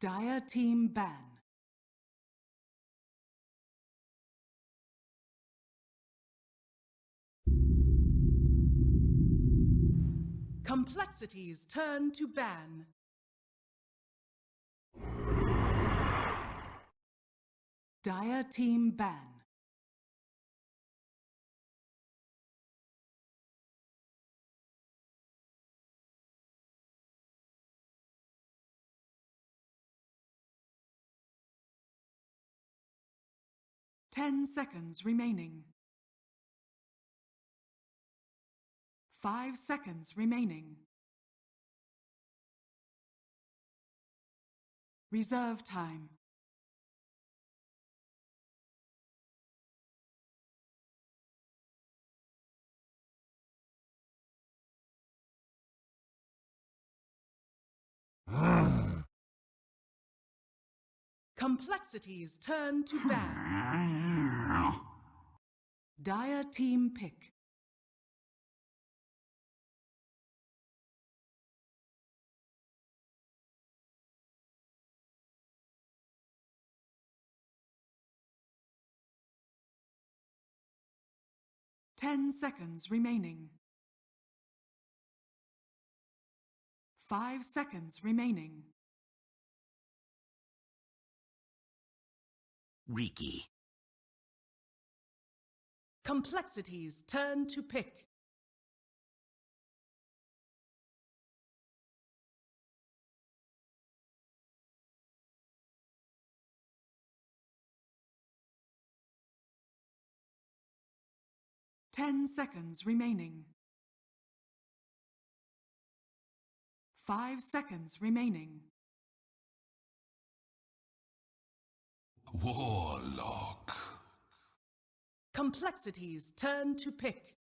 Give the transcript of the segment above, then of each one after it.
Dire team ban. Complexities turn to ban. Dire team ban. Ten seconds remaining. 5 seconds remaining. Reserve time. Complexities turn to ban. Dire team pick. Ten seconds remaining. 5 seconds remaining. Riki. Complexities turn to pick. Ten seconds remaining. 5 seconds remaining. Warlock. Complexities turn to pick.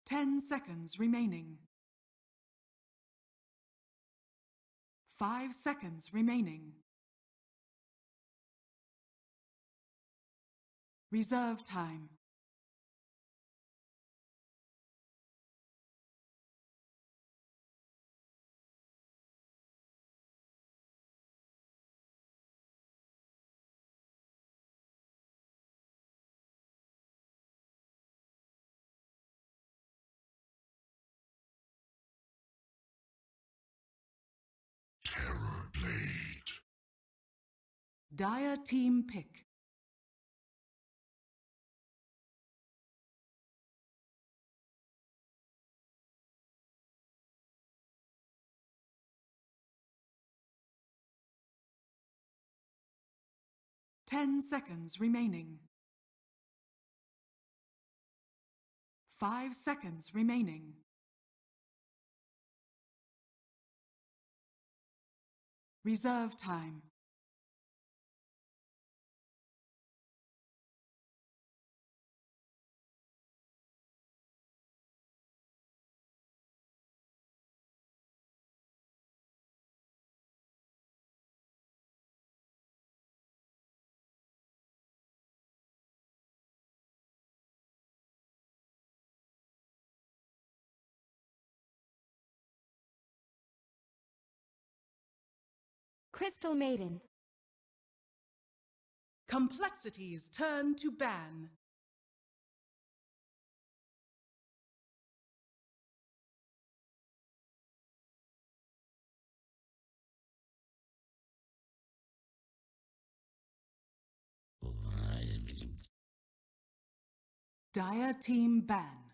Ten seconds remaining. 5 seconds remaining. Reserve time. Terror Blade. Dire team pick. Ten seconds remaining. 5 seconds remaining. Reserve time. Crystal Maiden. Complexities turn to ban. Dire team ban.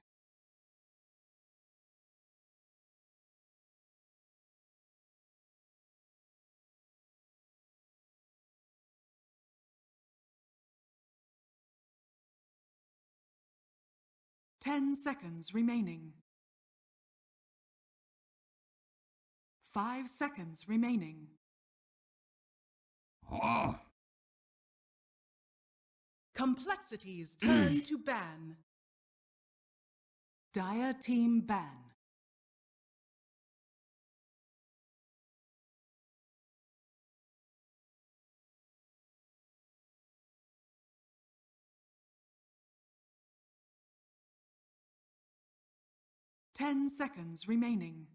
Ten seconds remaining. 5 seconds remaining. Complexities turn to ban. Dire team ban. 10 seconds remaining.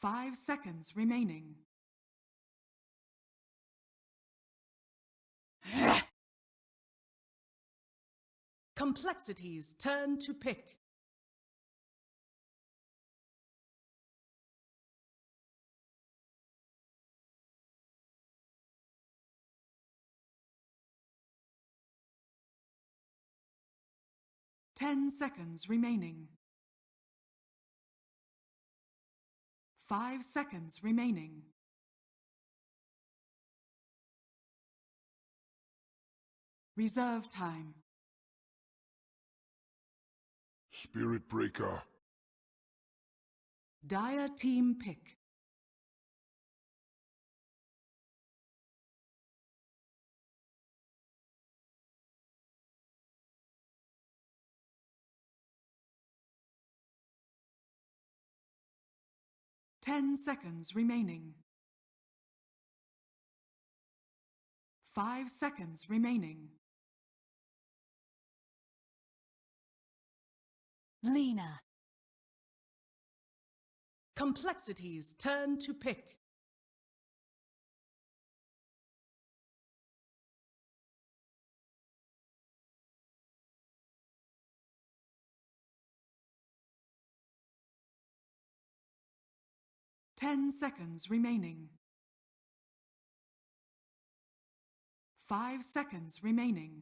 5 seconds remaining. Complexities turn to pick. Ten seconds remaining. 5 seconds remaining. Reserve time. Spirit Breaker. Dire team pick. Ten seconds remaining. 5 seconds remaining. Lena. Complexities turn to pick. Ten seconds remaining. 5 seconds remaining.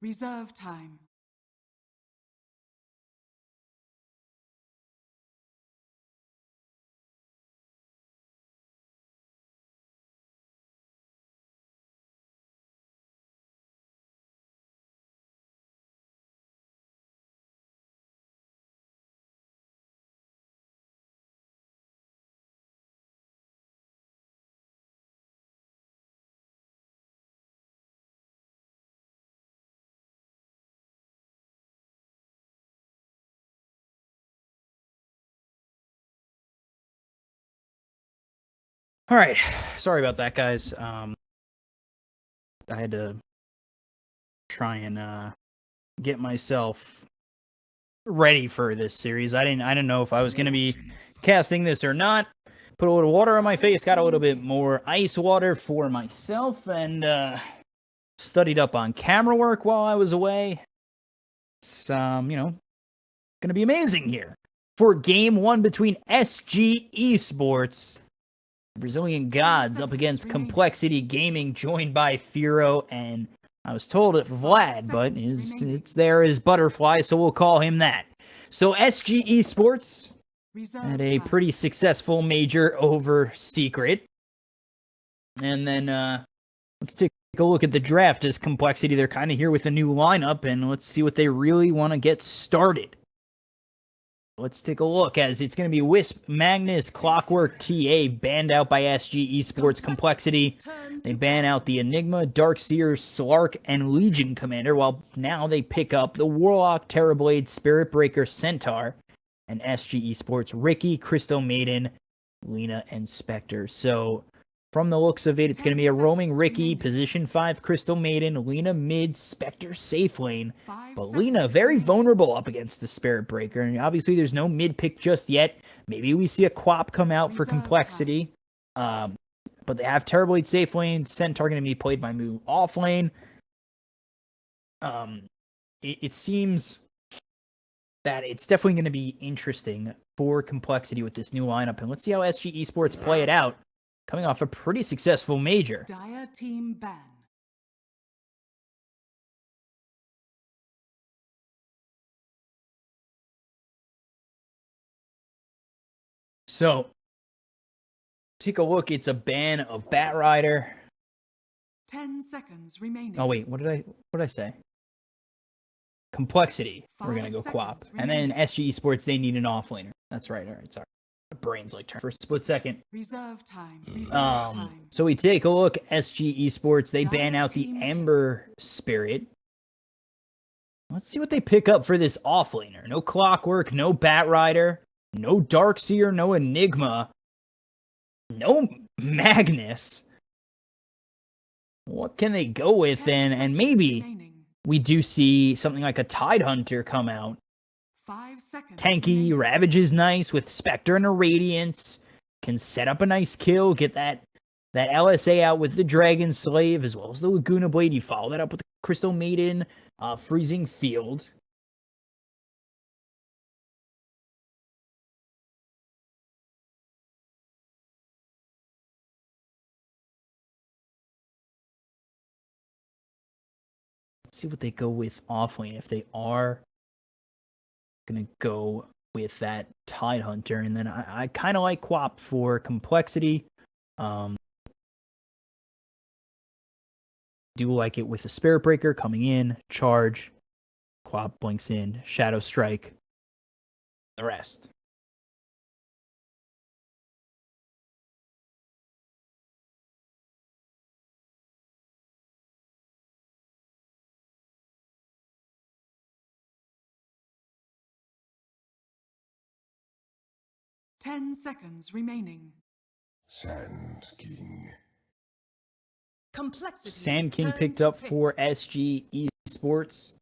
Reserve time. All right, sorry about that, guys. I had to try and get myself ready for this series. I didn't know if I was gonna be casting this or not. Put a little water on my face, got a little bit more ice water for myself, and studied up on camera work while I was away. It's gonna be amazing here for game one between SG Esports. Brazilian Gods up against Complexity Gaming, joined by Firo, and I was told it Vlad, but it's there as Butterfly, so we'll call him that. So SG Esports had a pretty successful major over Secret. And then let's take a look at the draft as Complexity. They're kind of here with a new lineup, and let's see what they really want to get started. Let's take a look, as it's going to be Wisp, Magnus, Clockwork, TA, banned out by SG Esports. Complexity, they ban out the Enigma, Darkseer, Slark, and Legion Commander, while now they pick up the Warlock, Terrorblade, Spirit Breaker, Centaur, and SG Esports, Ricky, Crystal Maiden, Lena, and Spectre. So, from the looks of it, it's going to be a roaming Ricky, position 5 Crystal Maiden, Lena mid, Spectre safe lane, but Lena very vulnerable up against the Spirit Breaker, and obviously there's no mid pick just yet. Maybe we see a Quap come out for Complexity, but they have Terrorblade safe lane, Centaur going to be played by Moo off lane. It seems that it's definitely going to be interesting for Complexity with this new lineup, and let's see how SG Esports play it out. Coming off a pretty successful major. Dire team ban. So, take a look. It's a ban of Batrider. 10 seconds remaining. Oh wait, what did I say? Complexity. We're gonna go Quap, and then SG Esports. They need an offlaner. That's right. All right, sorry. My brain's like turned for a split second. Reserve time. Reserve time. So we take a look. SG Esports. They ban out the Ember Spirit. Let's see what they pick up for this offlaner. No Clockwork. No Batrider. No Darkseer. No Enigma. No Magnus. what can they go with? 10 And seconds maybe remaining. we do see something like a Tide Hunter come out. 5 seconds Tanky, remaining. Ravage is nice with Spectre and a Radiance. Can set up a nice kill, get that LSA out with the Dragon Slave, as well as the Laguna Blade. You follow that up with the Crystal Maiden, Freezing Field. Let's see what they go with offlane. If they are going to go with that Tide Hunter, and then I kind of like Quap for complexity. Do like it with the Spirit Breaker coming in, charge, Quap blinks in, Shadow Strike, the rest. Ten seconds remaining. Sand King. Complexity. Sand King picked up for SG Esports.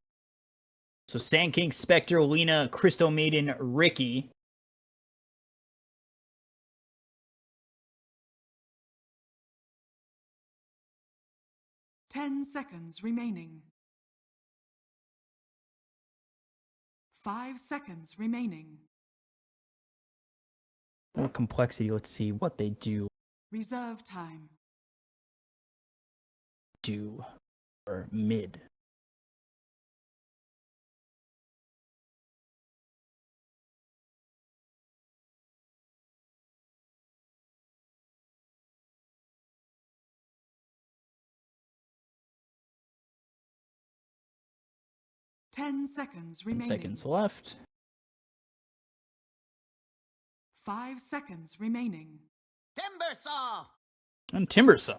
So Sand King, Spectre, Lena, Crystal Maiden, Ricky. Ten seconds remaining. 5 seconds remaining. More complexity. Let's see what they do Reserve time. for mid. Ten seconds 10 remaining. seconds left. 5 seconds remaining. Timbersaw! And Timbersaw.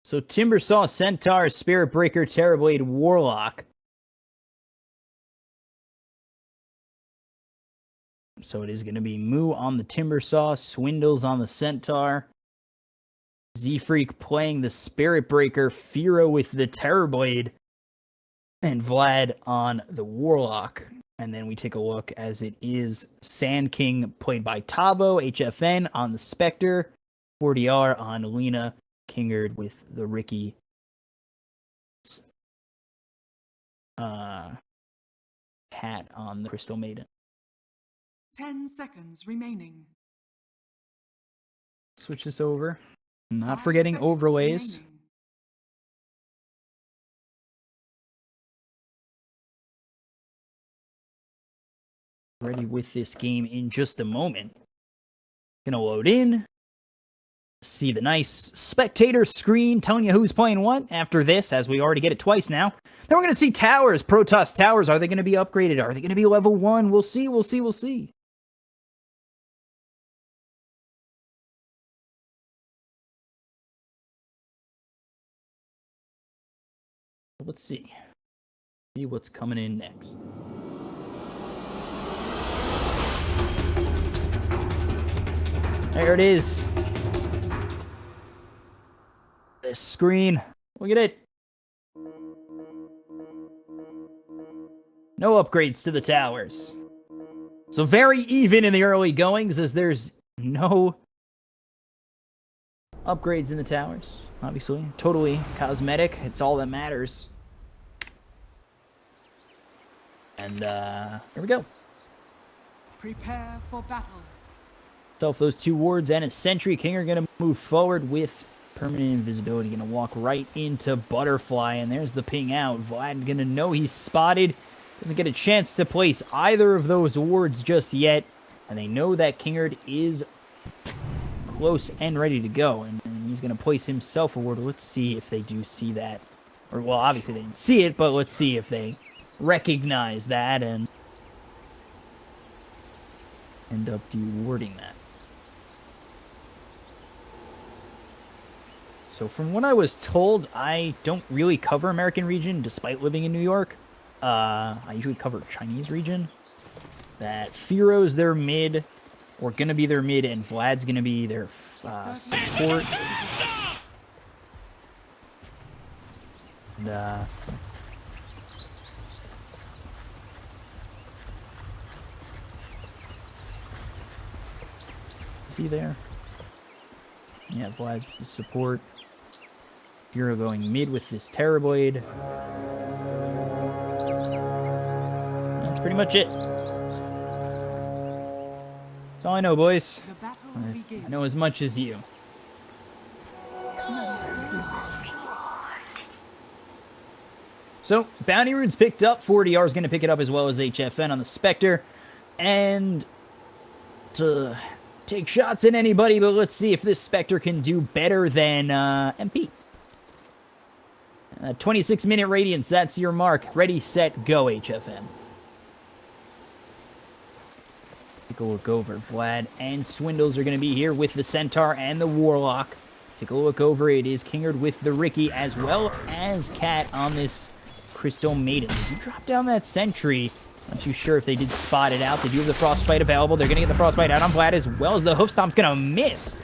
So Timbersaw, Centaur, Spirit Breaker, Terrorblade, Warlock. So it is going to be Moo on the Timbersaw, Swindles on the Centaur, Z-Freak playing the Spirit Breaker, Firo with the Terrorblade, and Vlad on the Warlock. And then we take a look as it is Sand King played by Tavo, HFN on the Spectre, 40R on Lena, Kingard with the Ricky hat on the Crystal Maiden. 10 seconds remaining. Switch this over. Not 5 forgetting seconds overlays. remaining. Ready with this game in just a moment. Gonna load in. See the nice spectator screen telling you who's playing what. After this, as we already get it twice now. Then we're gonna see towers. Protoss towers. Are they gonna be upgraded? Are they gonna be level 1? We'll see. We'll see. We'll see. Let's see. See what's coming in next. There it is. This screen. Look at it. No upgrades to the towers. So very even in the early goings as there's no upgrades in the towers. Obviously, totally cosmetic. It's all that matters. And here we go. Prepare for battle. Self those 2 wards and a Sentry King are going to move forward with permanent invisibility. Going to walk right into Butterfly, and there's the ping out. Vlad going to know he's spotted. Doesn't get a chance to place either of those wards just yet, and they know that Kingard is close and ready to go, and he's going to place himself a ward. Let's see if they do see that. Or, well, obviously they didn't see it, but let's see if they recognize that and end up dewarding that. So from what I was told, I don't really cover American region despite living in New York. I usually cover Chinese region. that Firo's their mid, or gonna be their mid, and Vlad's gonna be their support. And, is he there? Yeah, Vlad's the support. Firo going mid with this Terrorblade. That's pretty much it. That's all I know, boys. The battle I begins. know as much as you. So, Bounty Rune's picked up. 40R is going to pick it up as well as HFN on the Spectre. And to take shots at anybody, but let's see if this Spectre can do better than MP. 26-minute Radiance, that's your mark. Ready, set, go, HFN. Take a look over. Vlad and Swindles are going to be here with the Centaur and the Warlock. Take a look over. It is Kingard with the Ricky as well as Cat on this Crystal Maiden. Did you drop down that Sentry? Not too sure if they did spot it out. They do have the Frostbite available. They're going to get the Frostbite out on Vlad as well as the Hoofstomp's going to miss.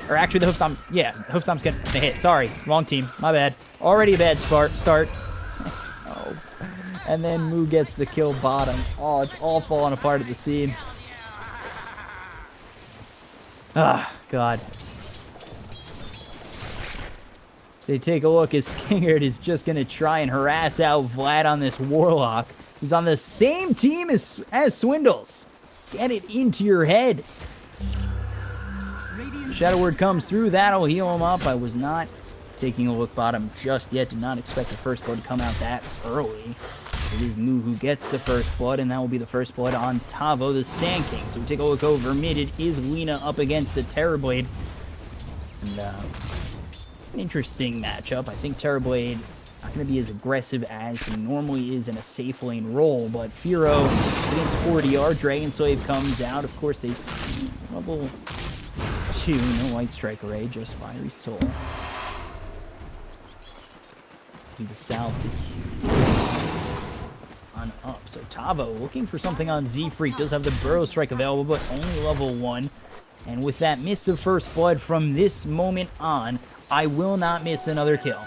Or actually the Hoofstomp, yeah, Hoofstomp's going to hit. Sorry, wrong team. My bad. Already a bad start. Oh. And then Moo gets the kill bottom. Oh, it's all falling apart at the seams. Ah, God. So take a look as Kingard is just going to try and harass out Vlad on this Warlock. He's on the same team as Swindles. Get it into your head. Shadow Word comes through. That'll heal him up. I was not taking a look bottom just yet. Did not expect the first blood to come out that early. It is Moo who gets the first blood, and that will be the first blood on Tavo, the Sand King. So we take a look over mid. It is Lena up against the Terrorblade. And, an interesting matchup. I think Terrorblade not going to be as aggressive as he normally is in a safe lane role, but Firo against 40R. Dragon Slave comes out. Of course, they see level 2. No Light Strike Array, just Fiery Soul. The South to on up. So Tavo looking for something on Z-Freak. Does have the Burrow Strike available, but only level 1. And with that miss of first blood from this moment on, I will not miss another kill.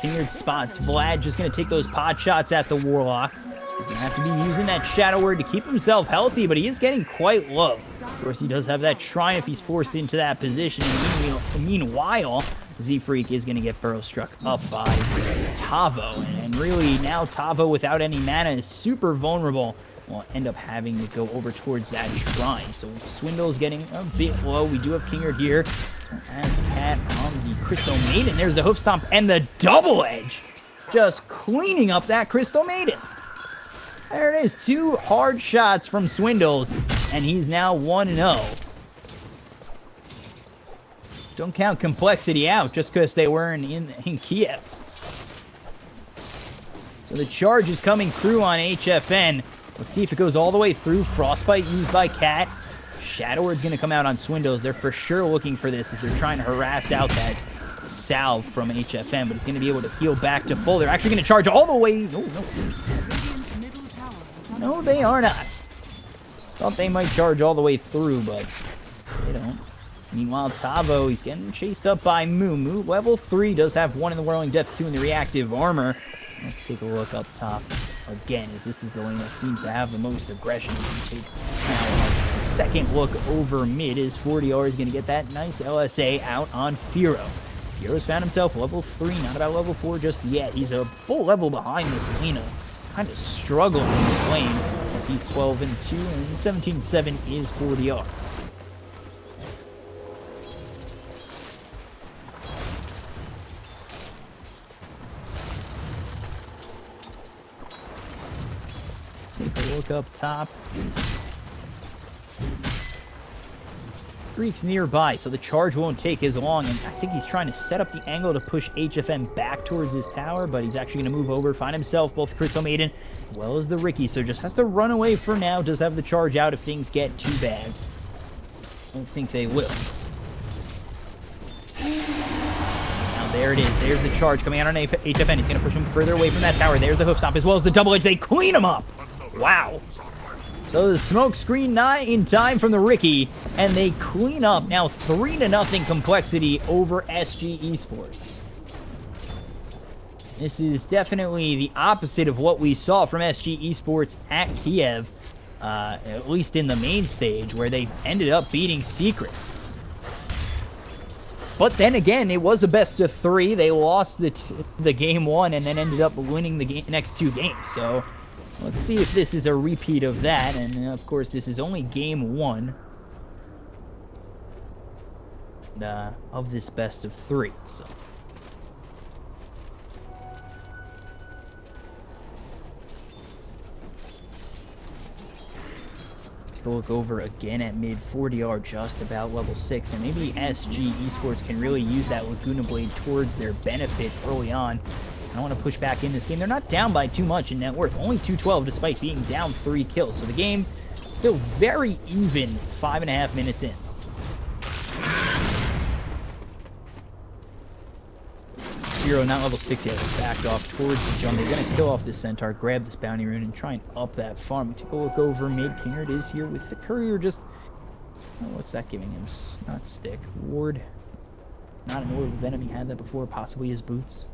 Kingard spots Vlad, just going to take those pot shots at the Warlock. He's going to have to be using that Shadow Word to keep himself healthy, but he is getting quite low. Of course, he does have that Shrine if he's forced into that position. And meanwhile, Z-Freak is going to get Burrow struck up by Tavo. And really, now Tavo, without any mana, is super vulnerable. Will end up having to go over towards that Shrine. So Swindle's getting a bit low. We do have Kingard here. As Cat on the Crystal Maiden. There's the Hoof Stomp and the Double Edge. Just cleaning up that Crystal Maiden. There it is. 2 hard shots from Swindles. And he's now 1-0. Don't count Complexity out just because they weren't in Kiev. So the charge is coming through on HFN. Let's see if it goes all the way through. Frostbite used by Cat. Shadow Word's going to come out on Swindles. They're for sure looking for this as they're trying to harass out that salve from HFN, but it's going to be able to heal back to full. They're actually going to charge all the way. No, they are not. Thought they might charge all the way through, but they don't. Meanwhile, Tavo, he's getting chased up by Moo. Moo, level 3, does have 1 in the Whirling Death, 2 in the Reactive Armor. Let's take a look up top again, as this is the lane that seems to have the most aggression. We take now a second look over mid as 40R is going to get that nice LSA out on Firo. Firo's found himself level 3, not about level 4 just yet. He's a full level behind this Lena. Kind of struggling in this lane as he's 12-2 and 17-7 is 40R. Take a look up top. Greek's nearby, so the charge won't take as long, and I think he's trying to set up the angle to push HFN back towards his tower, but he's actually going to move over, find himself both Crystal Maiden as well as the Ricky, so just has to run away for now, does have the charge out if things get too bad. Don't think they will. Now there it is, there's the charge coming out on HFN, he's going to push him further away from that tower, there's the Hoof Stomp as well as the Double Edge, they clean him up! Wow. So the smoke screen not in time from the Ricky, and they clean up now 3-0 complexity over SG Esports. This is definitely the opposite of what we saw from SG Esports at Kiev, at least in the main stage, where they ended up beating Secret. But then again, it was a best of 3. They lost the game 1 and then ended up winning the next 2 games. So let's see if this is a repeat of that. And of course, this is only game 1 of this best of 3. So. Look over again at mid 40R, just about level 6, and maybe SG Esports can really use that Laguna Blade towards their benefit early on. I want to push back in this game. They're not down by too much in net worth, only 212 despite being down 3 kills. So the game still very even 5.5 minutes in. Hero not level 6 yet, backed off towards the jungle. They're gonna kill off this centaur, grab this bounty rune, and try and up that farm. We take a look over mid. Kingard is here with the courier. Just what's that giving him? Not stick. Ward. Not an orb of venom. He had that before. Possibly his boots.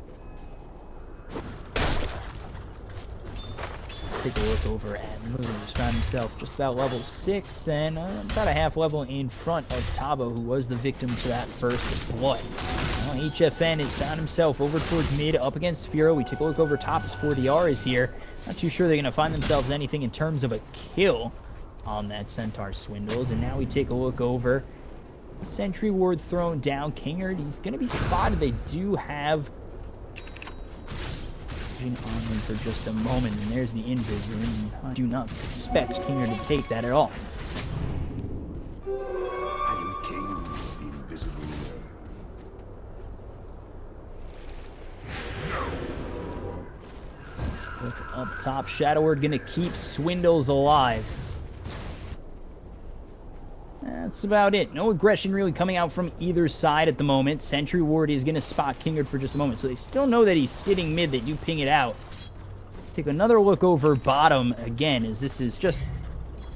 Take a look over at Moon, who's found himself just about level 6 and about a half level in front of Tabo, who was the victim to that first blood. HFN has found himself over towards mid, up against Firo. We take a look over top as 40R is here. Not too sure they're going to find themselves anything in terms of a kill on that Centaur Swindles. And now we take a look over. Sentry Ward thrown down. Kingard, he's going to be spotted. They do have on him for just a moment, and there's the invis rune. I do not expect Kingard to take that at all. I am king of the invisible realm. Look up top. Shadow Word gonna keep Swindles alive. That's about it. No aggression really coming out from either side at the moment. Sentry Ward is going to spot Kingard for just a moment. So they still know that he's sitting mid. They do ping it out. Take another look over bottom again, as this is just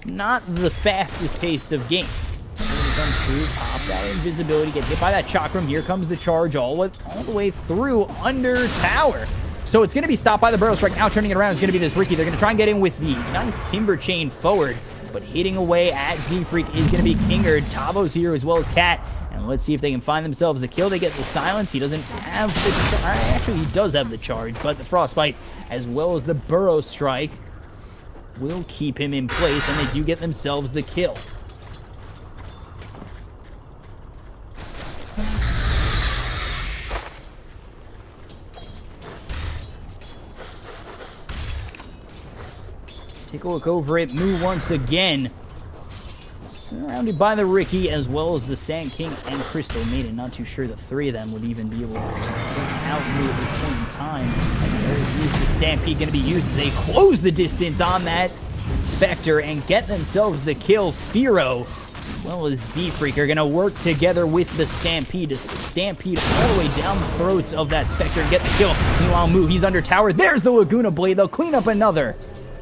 not the fastest paced of games. Comes through, pop that invisibility, get hit by that chakram. Here comes the charge all the way through under tower. So it's going to be stopped by the Burrow Strike. Now turning it around is going to be this Ricky. They're going to try and get in with the nice Timber Chain forward. But hitting away at Z-Freak is going to be Kingard. Tabo's here as well as Cat. And let's see if they can find themselves a kill. They get the silence. He doesn't have the charge. Actually, he does have the charge, but the Frostbite as well as the Burrow Strike will keep him in place, and they do get themselves the kill. Take a look over at Moo once again. Surrounded by the Ricky as well as the Sand King and Crystal Maiden. Not too sure the 3 of them would even be able to take out Moo at this point in time. And there is the Stampede going to be used as they close the distance on that Spectre and get themselves the kill. Firo as well as Z-Freak are going to work together with the Stampede to stampede all the way down the throats of that Spectre and get the kill. Meanwhile, Moo, he's under tower. There's the Laguna Blade. They'll clean up another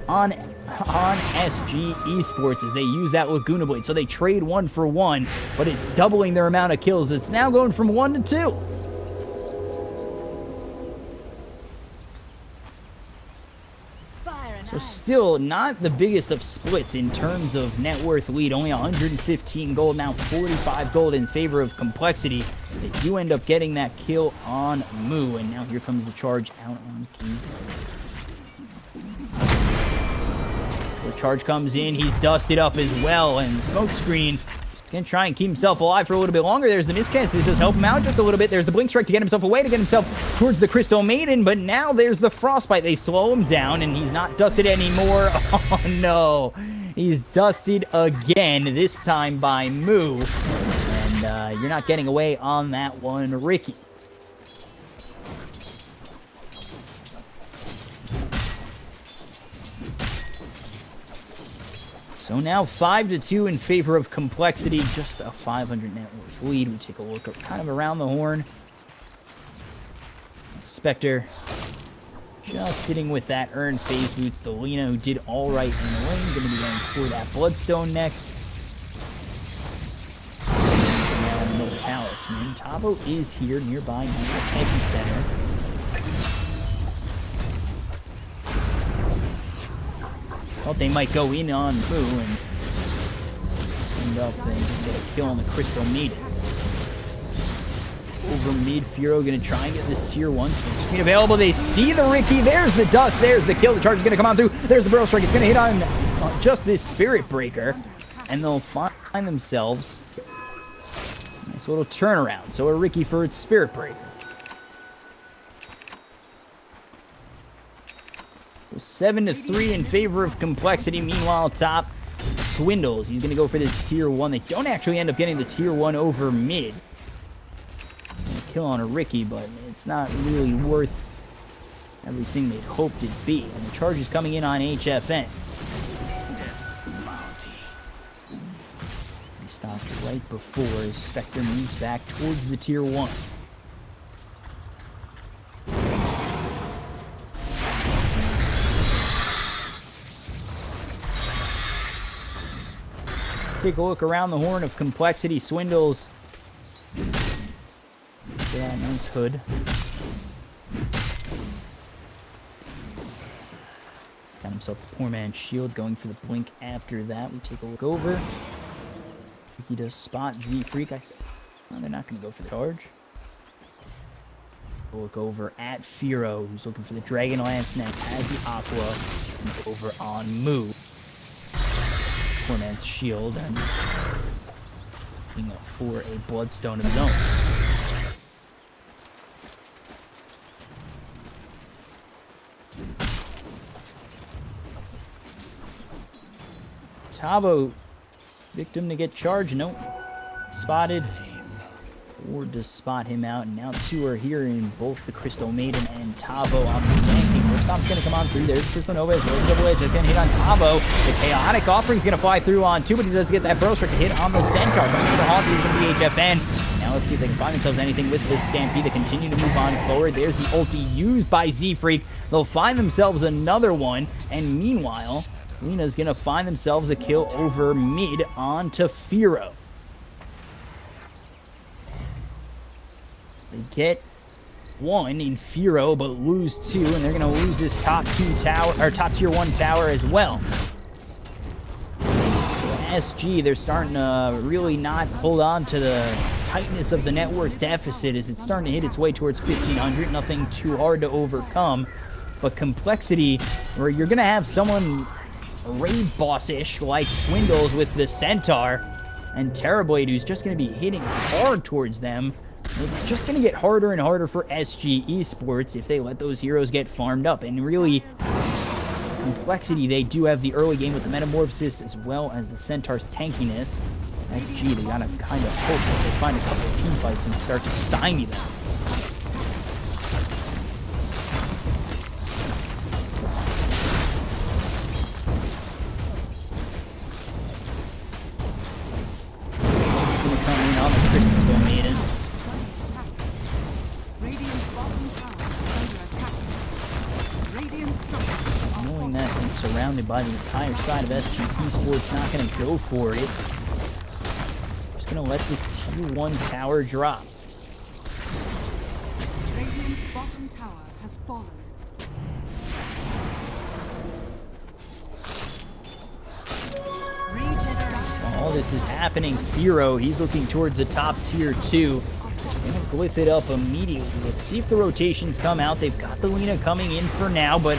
on SG Esports as they use that Laguna Blade. So they trade 1 for 1, but it's doubling their amount of kills. It's now going from 1 to 2. So still not the biggest of splits in terms of net worth lead. Only 115 gold, now 45 gold in favor of Complexity. They do end up getting that kill on Moo, and now here comes the charge out on Key. The charge comes in, he's dusted up as well, and Smokescreen gonna try and keep himself alive for a little bit longer. There's the mischance to just help him out just a little bit. There's the Blink Strike to get himself away, to get himself towards the Crystal Maiden, but now there's the Frostbite. They slow him down, and he's not dusted anymore. Oh no, he's dusted again, this time by Moo, and you're not getting away on that one, Ricky. So now 5-2 in favor of Complexity, just a 500 net worth lead. We take a look kind of around the horn. Spectre Just sitting with that earned phase boots. The Lina, who did all right in the lane, going to be going for that Bloodstone next. Now no Talisman. Tavo is here nearby near the epicenter. Thought they might go in on Moo and end up and just get a kill on the Crystal Maiden. Over mid, Furo going to try and get this tier 1 screen available. They see the Ricky. There's the dust. There's the kill. The charge is going to come on through. There's the Burrow Strike. It's going to hit on just this Spirit Breaker. And they'll find themselves a nice little turnaround. So a Ricky for its Spirit Breaker. 7-3 in favor of Complexity. Meanwhile, top Swindles. He's going to go for this tier 1. They don't actually end up getting the tier 1 over mid. Kill on a Ricky, but it's not really worth everything they'd hoped it'd be. And the charge is coming in on HFN. He stopped right before his Spectre moves back towards the tier 1. Take a look around the horn of Complexity. Swindles. Yeah, nice hood. Got himself a poor man's shield, going for the blink after that. We take a look over. He does spot Z-Freak. They're not going to go for the charge. We'll look over at Firo, who's looking for the Dragon Lance next, has the Aqua, and over on Moo. Poor man's shield, and looking for a Bloodstone of his own. Tavo, victim to get charged. Nope. Spotted. Or to spot him out. And now two are here in both the Crystal Maiden and Tavo on the Sand King. Stop's going to come on through. There's Crystal Nova. Double Edge. It's going to hit on Tavo. The Chaotic Offering's going to fly through on two, but he does get that Burrow Strike to hit on the Centaur. Coming through the Haunt is going to be HFN. Now let's see if they can find themselves anything with this Stampede. They continue to move on forward. There's the ulti used by Z-Freak. They'll find themselves another one. And meanwhile, Lina's going to find themselves a kill over mid onto Firo. They get one in Firo, but lose two, and they're going to lose this top tier 1 tower as well. SG, they're starting to really not hold on to the tightness of the net worth deficit as it's starting to hit its way towards 1,500. Nothing too hard to overcome, but Complexity, where you're going to have someone raid boss-ish like Swindles with the Centaur, and Terrorblade, who's just going to be hitting hard towards them. It's just going to get harder and harder for SG Esports if they let those heroes get farmed up. And really, Complexity, they do have the early game with the Metamorphosis as well as the Centaur's tankiness. SG, they gotta kind of hope that they find a couple of team fights and start to stymie them. Gonna come in on the Crystal Maiden. Knowing that he's surrounded by the entire side of SG Esports, not going to go for it. Just going to let this tier 1 tower drop. Radiant's bottom tower has fallen. All this is happening. Firo, he's looking towards the top tier 2. Gonna glyph it up immediately. Let's see if the rotations come out. They've got the Lina coming in for now, but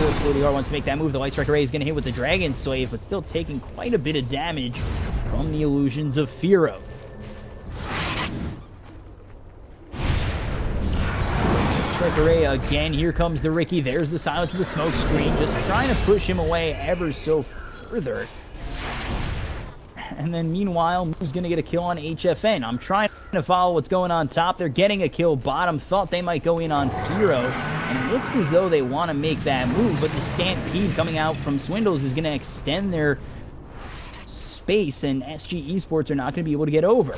Qualifier wants to make that move. The Light Strike Array is going to hit with the Dragon Slave, but still taking quite a bit of damage from the illusions of Firo. Strike Array again. Here comes the Ricky. There's the silence of the smoke screen. Just trying to push him away ever so further. And then meanwhile, Moo's going to get a kill on HFN. I'm trying to follow what's going on top. They're getting a kill bottom. Thought they might go in on Firo. And it looks as though they want to make that move, but the Stampede coming out from Swindles is going to extend their space, and SG Esports are not going to be able to get over.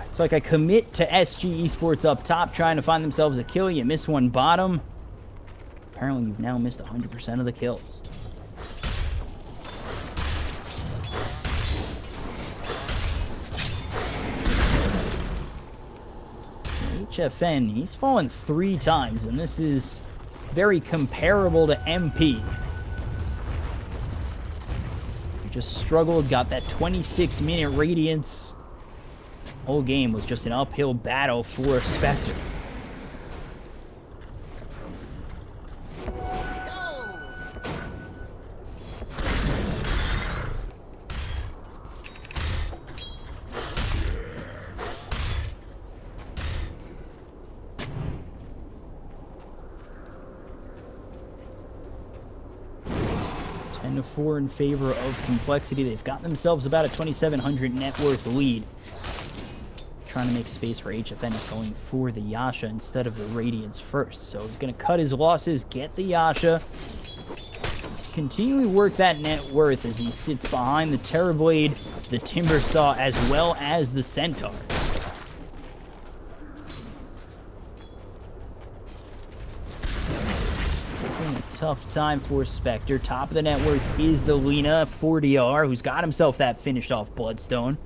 It's like I commit to SG Esports up top, trying to find themselves a kill. You miss one bottom. Apparently, you've now missed 100% of the kills. HFN, he's fallen 3 times, and this is very comparable to MP. He just struggled, got that 26-minute radiance. Whole game was just an uphill battle for Spectre. To 4 in favor of Complexity. They've got themselves about a 2,700 net worth lead. Trying to make space for HFN is going for the Yasha instead of the Radiance first. So he's going to cut his losses, get the Yasha. Continually work that net worth as he sits behind the Terrorblade, the Timber Saw, as well as the Centaur. Tough time for Spectre. Top of the net worth is the Lina 4DR, who's got himself that finished off Bloodstone.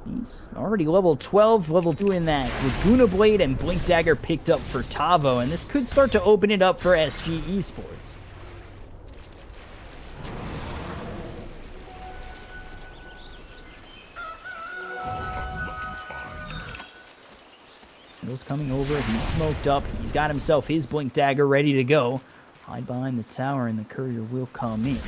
He's already level 12, level 2 in that Laguna Blade, and Blink Dagger picked up for Tavo, and this could start to open it up for SG Esports. Hill's coming over, he's smoked up, he's got himself his Blink Dagger ready to go. Hide behind the tower and the courier will come in.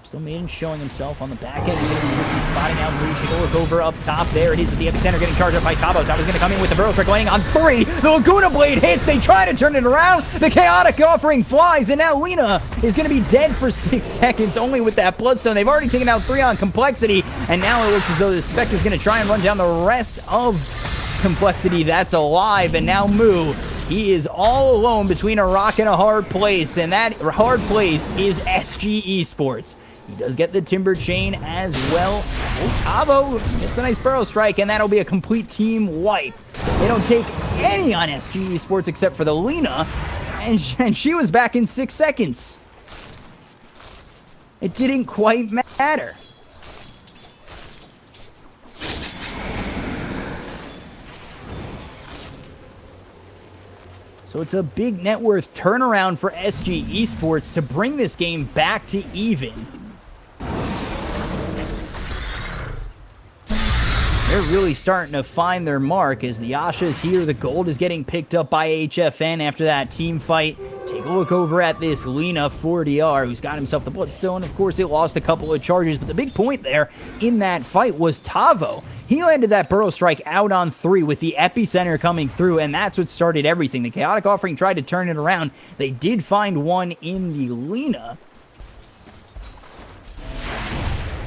Still Maiden showing himself on the back end. He's going to be spotting out Blue. Take a look over up top. There it is with the Epicenter getting charged up by Tavo. Tavo's going to come in with the Burrow Strike landing on 3. The Laguna Blade hits. They try to turn it around. The Chaotic Offering flies, and now Lina is going to be dead for 6 seconds only with that Bloodstone. They've already taken out 3 on Complexity, and now it looks as though the Spectre's going to try and run down the rest of Complexity that's alive, and now Moo, he is all alone between a rock and a hard place, and that hard place is SG Esports. He does get the Timber Chain as well. Oh, Tavo gets a nice Burrow Strike, and that'll be a complete team wipe. They don't take any on SG Esports except for the Lina, and she was back in 6 seconds. It didn't quite matter. So it's a big net worth turnaround for SG Esports to bring this game back to even. They're really starting to find their mark as the Yasha's here. The gold is getting picked up by HFN after that team fight. Take a look over at this Lina 4DR, who's got himself the Bloodstone. Of course, it lost a couple of charges, but the big point there in that fight was Tavo. He landed that Burrow Strike out on 3 with the Epicenter coming through, and that's what started everything. The Chaotic Offering tried to turn it around. They did find one in the Lina,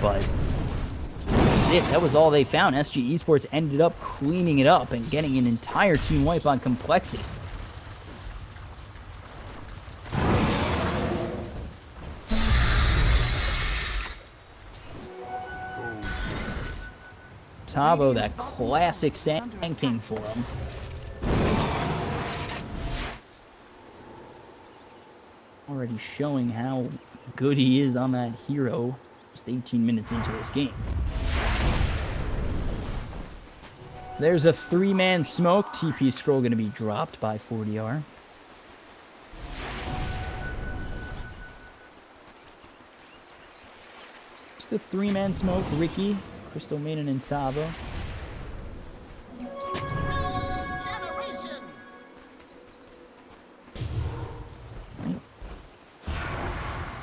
but that's it. That was all they found. SG Esports ended up cleaning it up and getting an entire team wipe on Complexity. Tavo, that classic Sand King for him. Already showing how good he is on that hero just 18 minutes into this game. There's a 3-man smoke. TP scroll going to be dropped by 4DR. Just a 3-man smoke. Ricky, Crystal Maiden, and Tavo.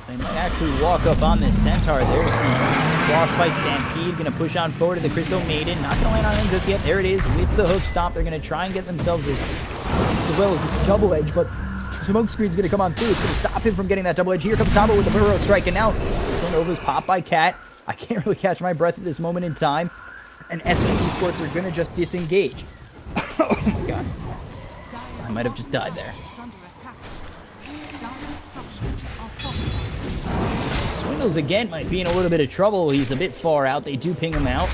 They might actually walk up on this Centaur. There's the Frostbite Stampede. Going to push on forward to the Crystal Maiden. Not going to land on him just yet. There it is with the hook stomp. They're going to try and get themselves as well as the double edge, but Smoke Screen's going to come on through. It's going to stop him from getting that double edge. Here comes Tavo with the Burrow Strike, and now Crystal Nova's popped by Cat. I can't really catch my breath at this moment in time, and SG Esports are going to just disengage. Oh my god. I might have just died there. Swindles again might be in a little bit of trouble. He's a bit far out. They do ping him out.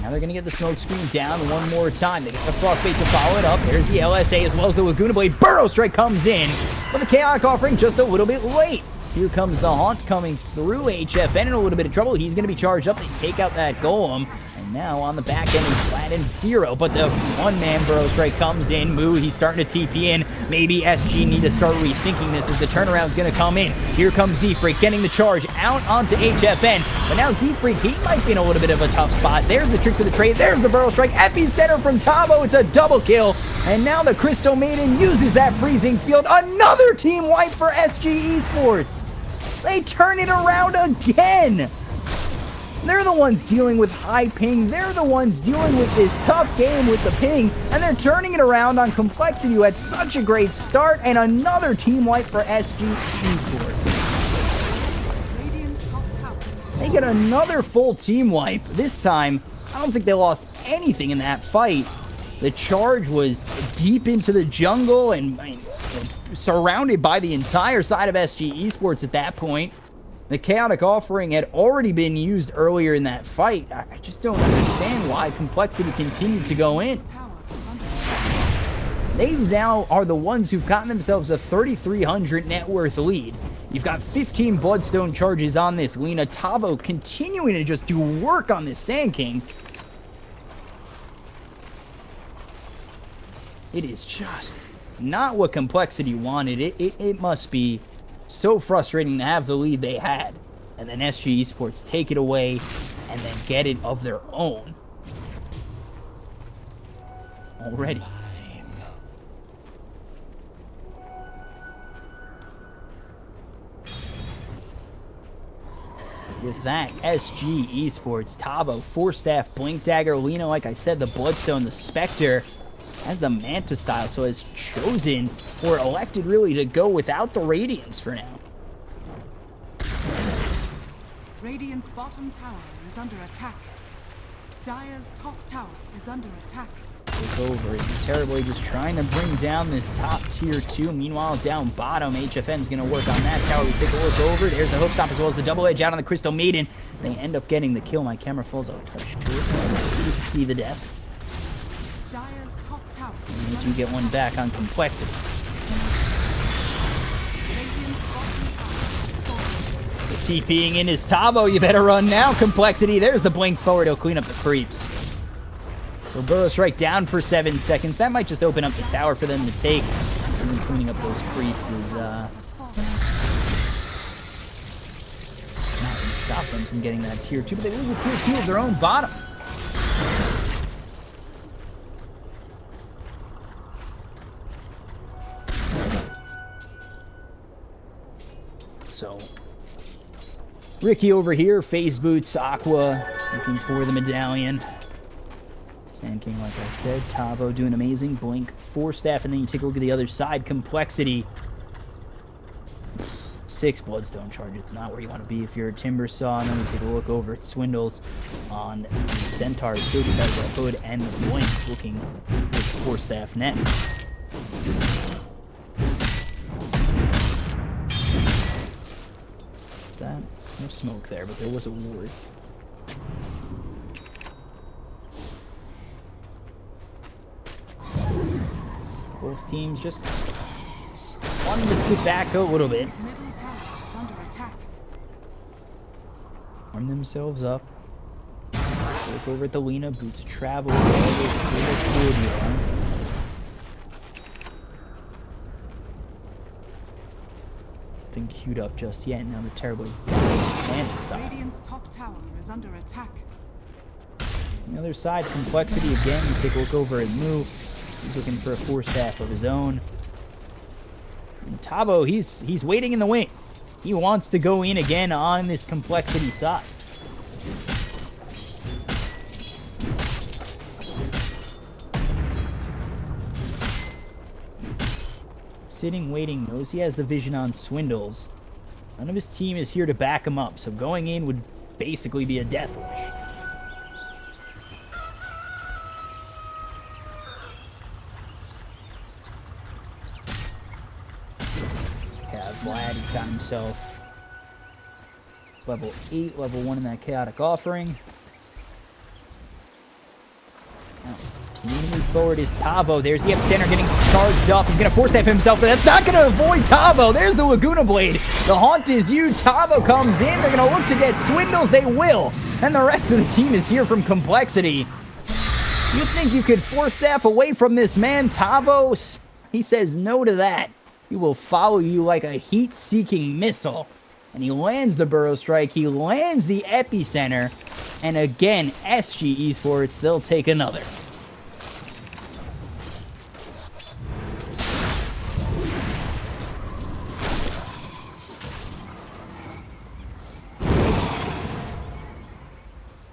Now they're going to get the smoke screen down one more time. They get the Frostbait to follow it up. There's the LSA as well as the Laguna Blade. Burrow Strike comes in, but the Chaotic Offering just a little bit late. Here comes the Haunt coming through. HFN in a little bit of trouble. He's going to be charged up. They take out that Golem. And now on the back end, he's flattened Hero. But the one-man Burrow Strike comes in. Moo, he's starting to TP in. Maybe SG need to start rethinking this as the turnaround's going to come in. Here comes Z-Freak getting the charge out onto HFN. But now Z-Freak, he might be in a little bit of a tough spot. There's the tricks of the trade. There's the Burrow Strike. Epicenter from Tavo. It's a double kill. And now the Crystal Maiden uses that freezing field. Another team wipe for SG Esports. They turn it around again. They're the ones dealing with high ping. They're the ones dealing with this tough game with the ping. And they're turning it around on Complexity, who had such a great start. And another team wipe for SG Esports. Radiant's top tower. They get another full team wipe. This time, I don't think they lost anything in that fight. The charge was deep into the jungle and surrounded by the entire side of SG Esports at that point. The Chaotic Offering had already been used earlier in that fight. I just don't understand why Complexity continued to go in. Tower is under attack. They now are the ones who've gotten themselves a 3,300 net worth lead. You've got 15 Bloodstone charges on this Lina. Tavo continuing to just do work on this Sand King. It is just not what Complexity wanted. It must be so frustrating to have the lead they had, and then SG Esports take it away and then get it of their own. Already. With that, SG Esports, Tavo, Force Staff, Blink Dagger, Lina, like I said, the Bloodstone, the Spectre, as the Manta style, so has chosen or elected really to go without the Radiance for now. Radiant's bottom tower is under attack. Dire's top tower is under attack. It's over. Terribly just trying to bring down this top tier 2. Meanwhile, down bottom, HFN's going to work on that tower. We take a look over. There's the hook stop as well as the double edge out on the Crystal Maiden. They end up getting the kill. My camera falls a touch short. You can see the death. Dire's top tower. And you get one back on Complexity. Radiant's bottom tower is falling. TPing in is Tavo. You better run now, Complexity. There's the blink forward. He'll clean up the creeps. So Burrow Strike down for 7 seconds. That might just open up the tower for them to take. And then cleaning up those creeps is not going to stop them from getting that tier 2. But they lose a tier 2 of their own bottom. So Ricky over here, Phase Boots, Aqua, looking for the medallion. Sand King, like I said, Tavo doing amazing. Blink, Force Staff, and then you take a look at the other side. Complexity, 6 Bloodstone charges. Not where you want to be if you're a Timber Saw. And then we take a look over at Swindles on the Centaur. Still just has the Hood and the Blink looking with Force Staff next. That no smoke there, but there was a ward. Both teams just wanting to sit back a little bit, His middle tower is under attack. warm themselves up. Look over at the Lina, Boots travel over to the Cordial. Nothing queued up just yet. Now the Terrorblades plan to stop. Radiant's top tower is under attack. On the other side, Complexity again. You take a look over at Moo. He's looking for a Force Staff of his own. And Tavo, he's waiting in the wing. He wants to go in again on this Complexity side. Sitting, waiting, knows he has the vision on Swindles. None of his team is here to back him up, so going in would basically be a death wish. Vlad has got himself level 8, level 1 in that Chaotic Offering. forward is Tavo. There's the Epicenter getting charged up. He's going to force step himself, but that's not going to avoid Tavo. There's the Laguna Blade. The haunt is you. Tavo comes in. They're going to look to get Swindles. They will. And the rest of the team is here from Complexity. You think you could force staff away from this man, Tavo? He says no to that. He will follow you like a heat-seeking missile. And he lands the Burrow Strike. He lands the Epicenter. And again, SG Esports, they'll take another.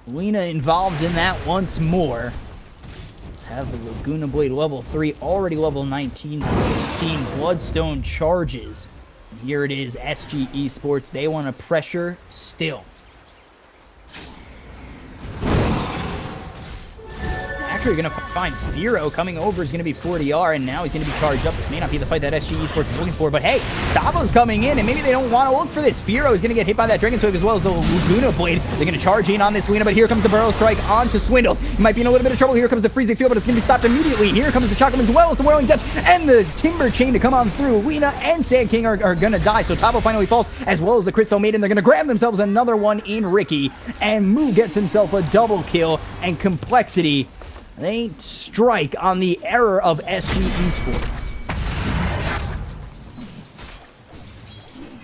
Lena involved in that once more. Let's have the Laguna Blade level 3, already level 19, 16 Bloodstone charges. And here it is, SG Esports. They want to pressure still. Actually, going to find Firo coming over is going to be 40R, and now he's going to be charged up. This may not be the fight that SG Esports is looking for, but hey, Tavo's coming in, and maybe they don't want to look for this. Firo is going to get hit by that Dragon's Wave as well as the Laguna Blade. They're going to charge in on this Lena, but here comes the Burrow Strike onto Swindles. He might be in a little bit of trouble. Here comes the Freezing Field, but it's going to be stopped immediately. Here comes the Chocolate as well as the Whirling Depth and the Timber Chain to come on through. Lena and Sand King are going to die, so Tavo finally falls, as well as the Crystal Maiden. They're going to grab themselves another one in Ricky, and Moo gets himself a double kill, and Complexity, they strike on the error of SG Esports.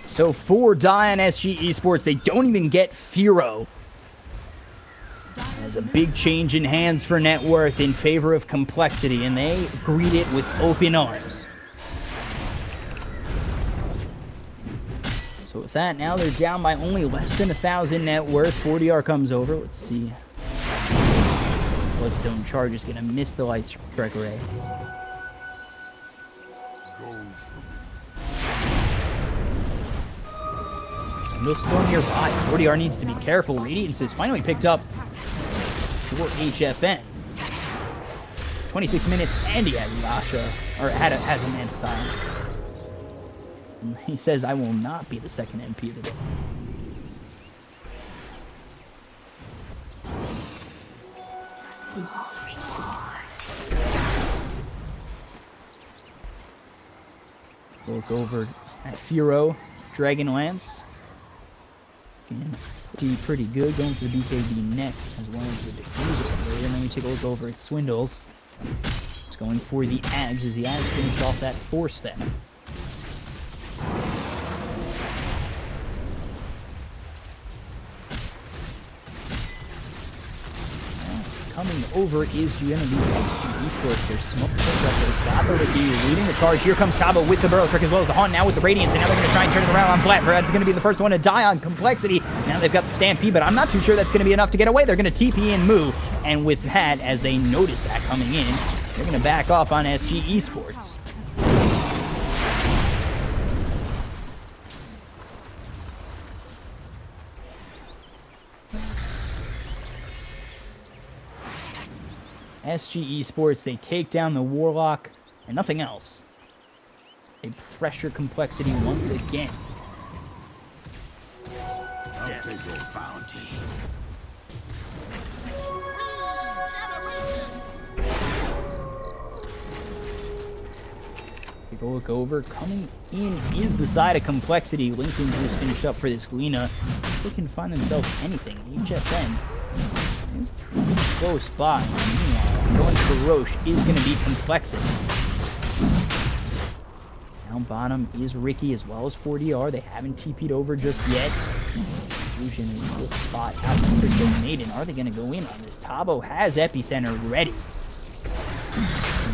So 4 die on SG Esports. They don't even get Firo. There's a big change in hands for net worth in favor of Complexity, and they greet it with open arms. So with that, now they're down by only less than 1,000 net worth. 40R comes over. Let's see. Bloodstone Charge is going to miss the Light Strike Ray. No still nearby. 40R needs to be careful. Radiance is finally picked up for HFN. 26 minutes, and he has Yasha, or has a man style. And he says, I will not be the second MP of the day. Look over at Firo, Dragonlance. And see pretty good, going for the BKB next, as well as the Diffuser. And then we take a look over at Swindles. It's going for the Ags, as the Ags finish off that 4-step. Coming over is going to be SG Esports. There's smoke. Tavo to be leading the charge. Here comes Tavo with the Burrow Strike as well as the Haunt now with the Radiance. And now they're going to try and turn it around on Flat. Brad's going to be the first one to die on Complexity. Now they've got the Stampede, but I'm not too sure that's going to be enough to get away. They're going to TP and Moo. And with that, as they notice that coming in, they're going to back off on SG Esports. SG Esports, they take down the Warlock and nothing else. They pressure Complexity once again. I'll take your bounty. Take a look over. Coming in is the side of Complexity. Lincoln just finished up for this Lena. They can find themselves anything. HFN is pretty close by. Meanwhile, going for Roche is going to be Complexity. Down bottom is Ricky as well as 40R. They haven't TP'd over just yet. Fusion in a good spot out of Crystal Maiden. Are they going to go in on this? Tavo has Epicenter ready.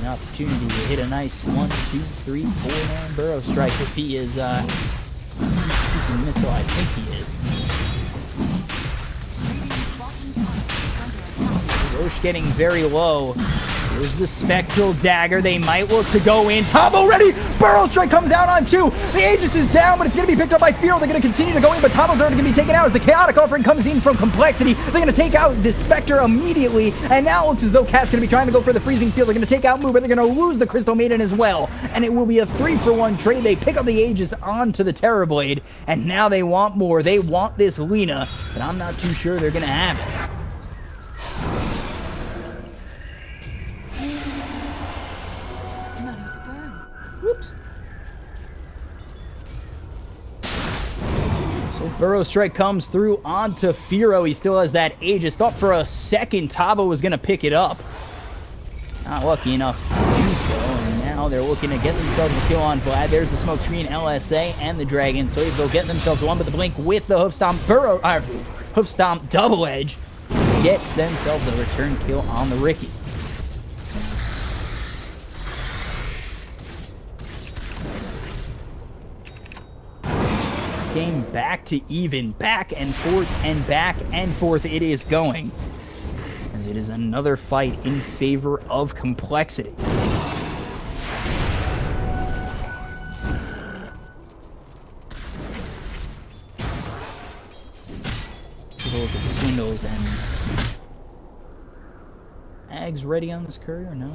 An opportunity to hit a nice 1, 2, 3, 4-man Burrow Strike if he is seeking missile. I think he is. Roche getting very low. Here's the Spectral Dagger. They might look to go in. Tavo ready! Burrow Strike comes out on 2. The Aegis is down, but it's going to be picked up by Firo. They're going to continue to go in, but Tavo's already going to be taken out as the Chaotic Offering comes in from Complexity. They're going to take out this Spectre immediately, and now it looks as though Cat's going to be trying to go for the Freezing Field. They're going to take out Moo, but they're going to lose the Crystal Maiden as well, and it will be a 3-for-1 trade. They pick up the Aegis onto the Terrorblade, and now they want more. They want this Lena, but I'm not too sure they're going to have it. Burrow Strike comes through onto Firo. He still has that Aegis. Thought for a second Tabo was going to pick it up. Not lucky enough to do so. And now they're looking to get themselves a kill on Vlad. There's the smoke screen, LSA, and the Dragon. So they'll get themselves one, but the Blink with the Hoof Stomp. Hoof Stomp double edge gets themselves a return kill on the Ricky. Game back to even, back and forth it is going, as it is another fight in favor of Complexity. Take a look at the Swindles, and Ags ready on this courier or no?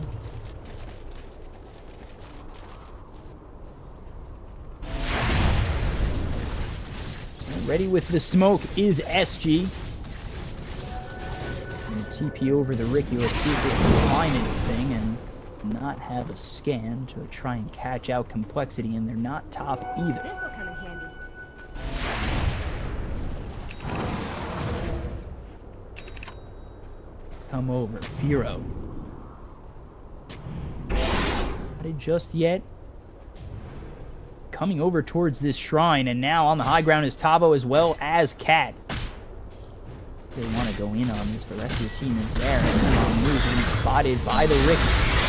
Ready with the smoke is SG. Gonna TP over the Ricky. Let's see if we can find anything and not have a scan to try and catch out Complexity, and they're not top either. This'll come in handy. Come over, Firo. Not just yet. Coming over towards this shrine, and now on the high ground is Tabo as well as Cat. They want to go in on this. The rest of the team is there. And moves and spotted by the Ricky.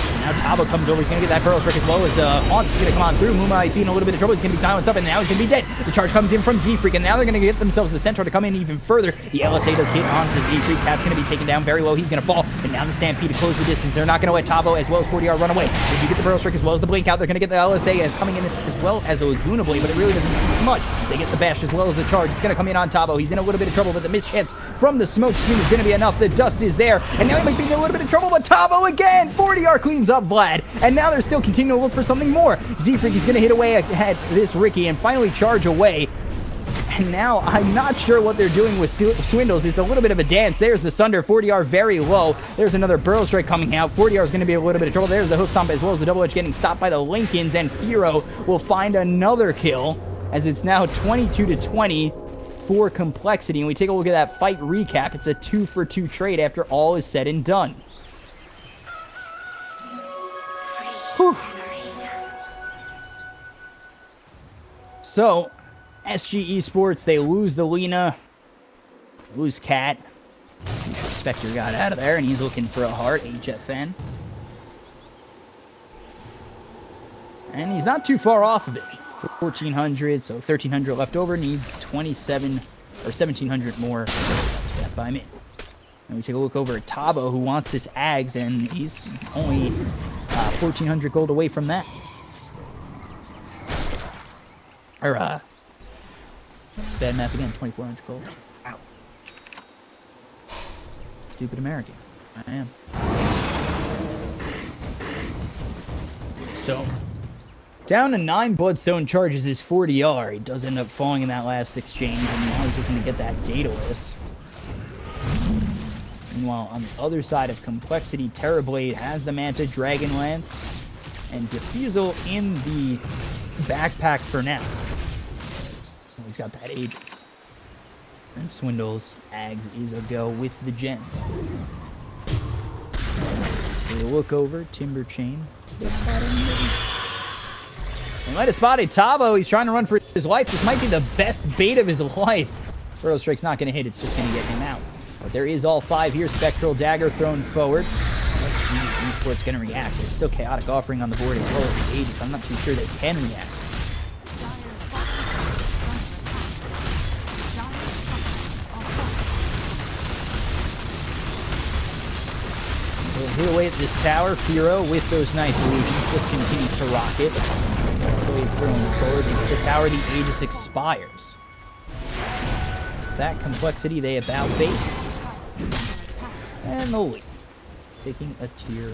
And now Tabo comes over. He's going to get that Pearl Trick as well as the Haunt is going to come on through. Moonlight being a little bit of trouble. He's going to be silenced up, and now he's going to be dead. The charge comes in from Z-Freak, and now they're going to get themselves the Centaur to come in even further. The LSA does hit onto Z-Freak. Cat's going to be taken down very low. He's going to fall, and now the Stampede to close the distance. They're not going to let Tabo as well as 40R run away. If you get the Pearl Trick as well as the Blink out, they're going to get the LSA coming in as well as the Laguna Blade, but it really doesn't do much. They get the Bash as well as the charge. It's going to come in on Tabo. He's in a little bit of trouble, but the mischance from the smoke screen is going to be enough. The dust is there, and now he might be in a little bit of trouble, but Tabo again! 40R cleans up Vlad, and now they're still continuing to look for something more. Z-Freak is going to hit away ahead this Ricky and finally charge away. And now I'm not sure what they're doing with Swindles. It's a little bit of a dance. There's the Sunder, 40R very low. There's another Burrow Strike coming out. 40R is going to be a little bit of trouble. There's the Hoof Stomp as well as the Double Edge getting stopped by the Lincolns, and Firo will find another kill as it's now 22-20 for Complexity. And we take a look at that fight recap. It's a 2-for-2 trade after all is said and done. Whew. So, SG Esports, they lose the Lena, lose Cat. Spectre got out of there, and he's looking for a heart, HFN. And he's not too far off of it. 1,400, so 1,300 left over, needs 27 or 1,700 more. That by me. And we take a look over at Tabo, who wants this Ags, and he's only 1,400 gold away from that. Or, bad math again, 2,400 gold. Wow. Stupid American. I am. So, down to 9 Bloodstone charges is 40R. He does end up falling in that last exchange, and now he's looking to get that Daedalus. Meanwhile, on the other side of Complexity, Terrorblade has the Manta, Dragonlance, and Diffusal in the backpack for now. He's got that Aegis. And Swindles, Ags is a go with the Gen. We look over, Timber Chain. They might have spotted Tabo. He's trying to run for his life. This might be the best bait of his life. Burrow Strike's not going to hit. It's just going to get him out. But there is all 5 here. Spectral Dagger thrown forward. Let's see if Esports going to react. There's still Chaotic Offering on the board as well as the Aegis. I'm not too sure they can react. We'll hit away at this tower. Firo with those nice illusions just continues to rock it. Slowly thrown forward. They hit the tower. The Aegis expires. That Complexity, they about face. And the lead. Taking a tier.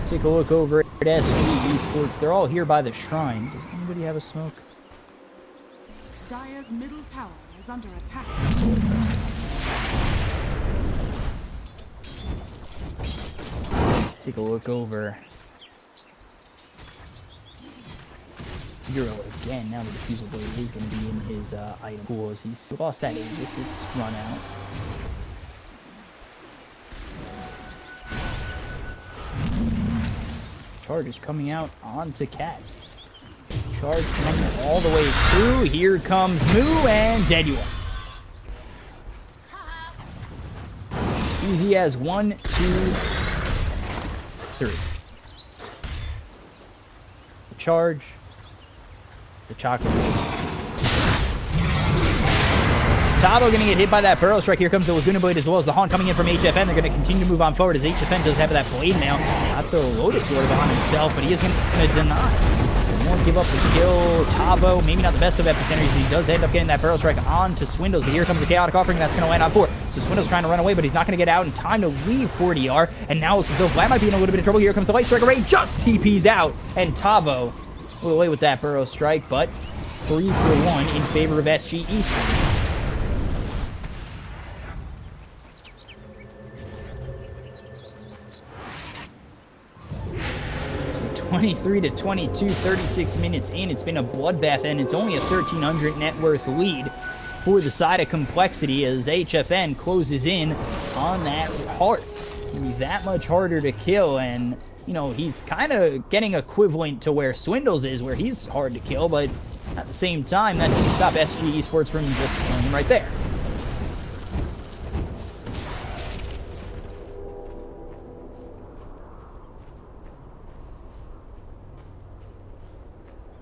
Take a look over at SG Esports. They're all here by the shrine. Does anybody have a smoke? Dire's middle tower is under attack. Take a look over. Hero again. Now the diffusal blade is going to be in his item pool as he's lost that Aegis. It's run out. Charge is coming out onto Cat. Charge coming all the way through. Here comes Moo and dead you are. Easy as 1, 2, 3. The charge. The chocolate. Tavo gonna get hit by that Burrow Strike. Here comes the Laguna Blade as well as the Haunt coming in from HFN. They're gonna continue to move on forward as HFN does have that blade now. Not the Lotus Sword on himself, but he isn't gonna deny. He won't give up the kill. Tavo, maybe not the best of epicenters. He does end up getting that Burrow Strike onto Swindles, but here comes the Chaotic Offering that's gonna land on 4. So Swindles trying to run away, but he's not gonna get out in time to leave 40R. And now it's as though Vlad might be in a little bit of trouble. Here comes the Light Strike Array, just TP's out, and Tavo will away with that Burrow Strike, but 3 for 1 in favor of SG Esports. 23 to 22, 36 minutes in. It's been a bloodbath, and it's only a 1,300 net worth lead for the side of Complexity as HFN closes in on that heart. It's gonna be that much harder to kill, and you know, he's kind of getting equivalent to where Swindles is, where he's hard to kill, but at the same time, that doesn't stop SG Esports from just killing him right there.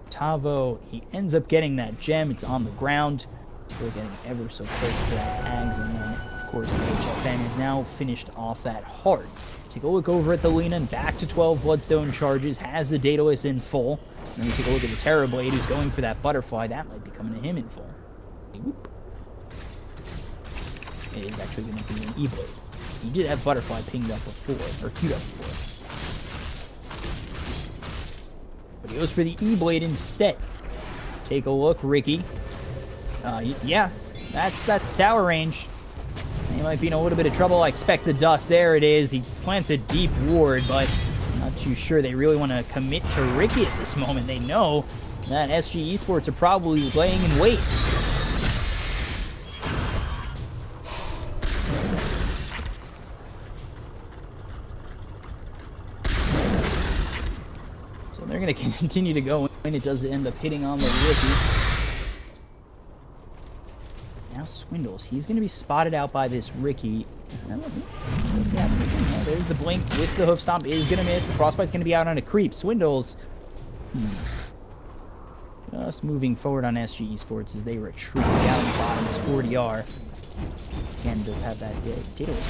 Tavo, he ends up getting that gem. It's on the ground. Still getting ever so close to that Ags, and then, of course, the HFN is now finished off that heart. Take a look over at the Lena, back to 12 Bloodstone charges, has the Daedalus in full. And then we take a look at the Terrorblade, who's going for that Butterfly. That might be coming to him in full. Whoop. It is actually going to be an E-Blade. He did have Butterfly pinged up before, or queued up before. But he goes for the E-Blade instead. Take a look, Ricky. Yeah, that's tower range. He might be in a little bit of trouble. I expect the dust. There it is. He plants a deep ward, but I'm not too sure they really want to commit to Ricky at this moment. They know that SG Esports are probably laying in wait. So they're going to continue to go in. It does end up hitting on the Ricky. Now Swindles, he's going to be spotted out by this Ricky. There's the blink with the hoof stomp, is going to miss. The frostbite's going to be out on a creep. Swindles, just moving forward on SG Esports as they retreat down the bottom as 40R. Again, does have that Daedalus,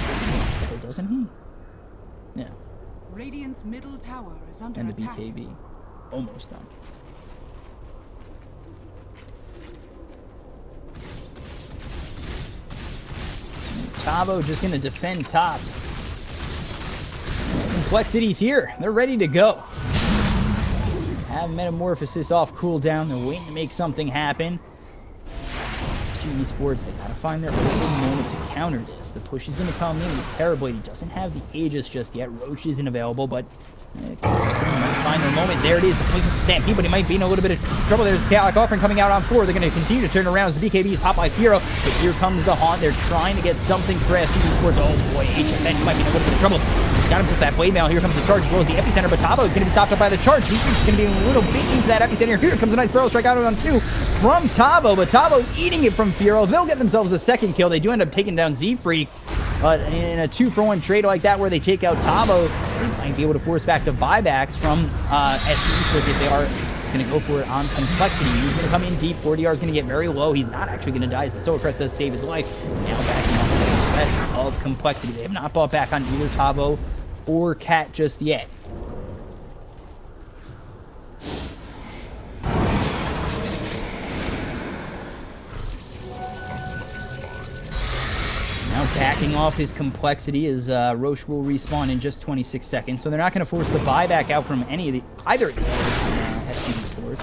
doesn't he? Yeah. Radiant's middle tower is under and the attack. BKB. Almost done. Tavo just going to defend top. Complexity's here. They're ready to go. Have Metamorphosis off cooldown. They're waiting to make something happen. G Esports, they got to find their open moment to counter this. The push is going to come in with Terrorblade. He doesn't have the Aegis just yet. Roche isn't available, but might find their moment. There it is, the blink with the Stampede, but he might be in a little bit of trouble. There's Chaotic Offering coming out on 4. They're going to continue to turn around as the BKB is popped by Firo, but here comes the Haunt. They're trying to get something for SG Esports. Oh boy, HFN might be in a little bit of trouble. He's got himself that blade mail. Here comes the charge, as well as the Epicenter, but Tavo is going to be stopped up by the charge. He's going to be a little bit into that Epicenter. Here comes a nice Burrow Strike out on 2 from Tavo, but Tavo eating it from Firo. They'll get themselves a second kill. They do end up taking down Z-Freak. But in a 2-for-1 trade like that where they take out Tavo, they might be able to force back the buybacks from SG Esports if they are going to go for it on Complexity. He's going to come in deep. 40R is going to get very low. He's not actually going to die as the Soul Crest does save his life. Now backing off the rest of Complexity. They have not bought back on either Tavo or Cat just yet. Backing off his complexity as Roche will respawn in just 26 seconds. So they're not going to force the buyback out from either of the SG Esports.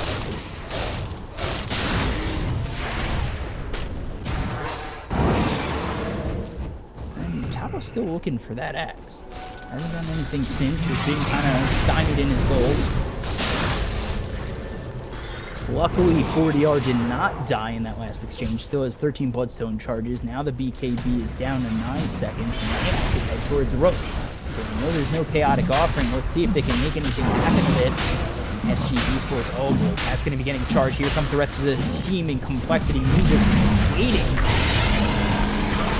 And Tabo's still looking for that axe. Hasn't done anything since. Has been kind of stymied in his goal. Luckily, 40R did not die in that last exchange. Still has 13 Bloodstone charges. Now the BKB is down to 9 seconds, and they have to head towards Roche. So we know there's no chaotic offering. Let's see if they can make anything happen to this. SG Esports, oh boy, that's going to be getting charged. Here comes the rest of the team in complexity. We're just waiting.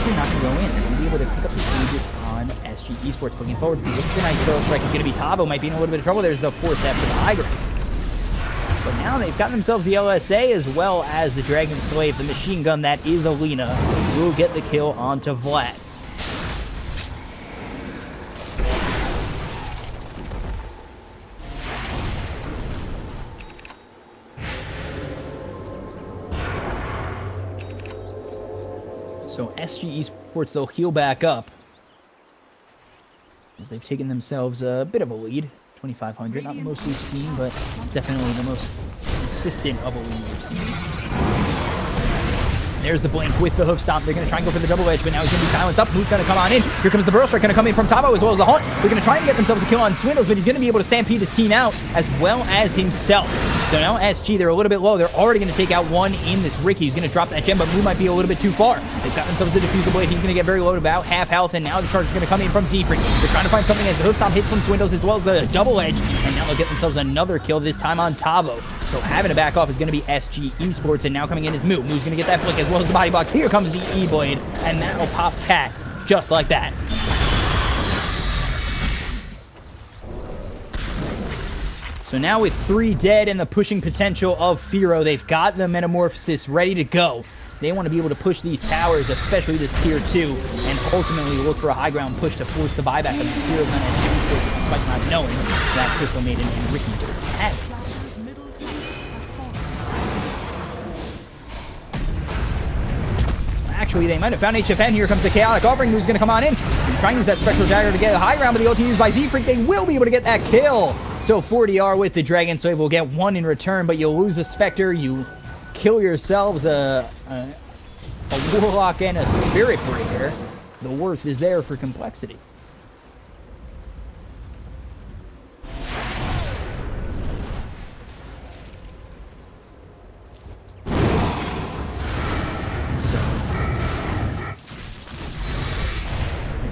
They're not going to go in. They're going to be able to pick up the Aegis on SG Esports. Looking forward to the nice barrel strike is going to be Tavo. Might be in a little bit of trouble. There's the fourth after the high ground. But now they've got themselves the LSA as well as the Dragon Slave. The machine gun that is Alina will get the kill onto Vlad. So SG Esports, they'll heal back up as they've taken themselves a bit of a lead. 2,500, not the most we've seen, but definitely the most consistent of a lead we've seen. There's the blink with the hoof stomp. They're going to try and go for the double edge, but now he's going to be silenced up. Who's going to come on in? Here comes the burrow strike, going to come in from Tavo as well as the Hunt. They're going to try and get themselves a kill on Swindles, but he's going to be able to stampede his team out as well as himself. So now SG, they're a little bit low. They're already going to take out one in this Ricky. He's going to drop that gem, but Moo might be a little bit too far. They've got themselves the diffusal blade. He's going to get very low to about half health, and now the charge is going to come in from Zefric. They're trying to find something as the hoof stomp hits from Swindles as well as the double edge, and now they'll get themselves another kill, this time on Tavo. So having to back off is going to be SG Esports, and now coming in is Moo. Moo's going to get that flick as well as the body box. Here comes the E-Blade, and that'll pop Cat just like that. So now with 3 dead and the pushing potential of Firo, they've got the Metamorphosis ready to go. They want to be able to push these towers, especially this tier 2, and ultimately look for a high ground push to force the buyback of these heroes on SG Esports, despite not knowing that Crystal Maiden and Ricky had. Actually, they might have found HFN. Here comes the chaotic offering. Who's going to come on in? Trying to use that Spectral Dagger to get a high ground, but the ulti used by Zefric. They will be able to get that kill. So 40R with the Dragon Slave will get 1 in return, but you'll lose a Spectre. You kill yourselves a Warlock and a Spirit Breaker. The worth is there for complexity.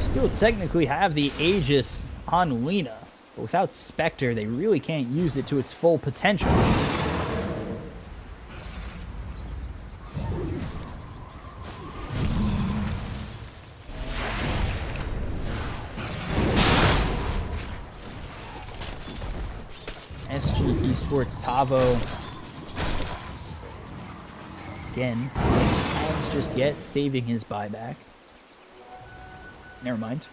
Still technically have the Aegis on Lina, but without Spectre, they really can't use it to its full potential. SG Esports Tavo. Again, not just yet saving his buyback. Never mind.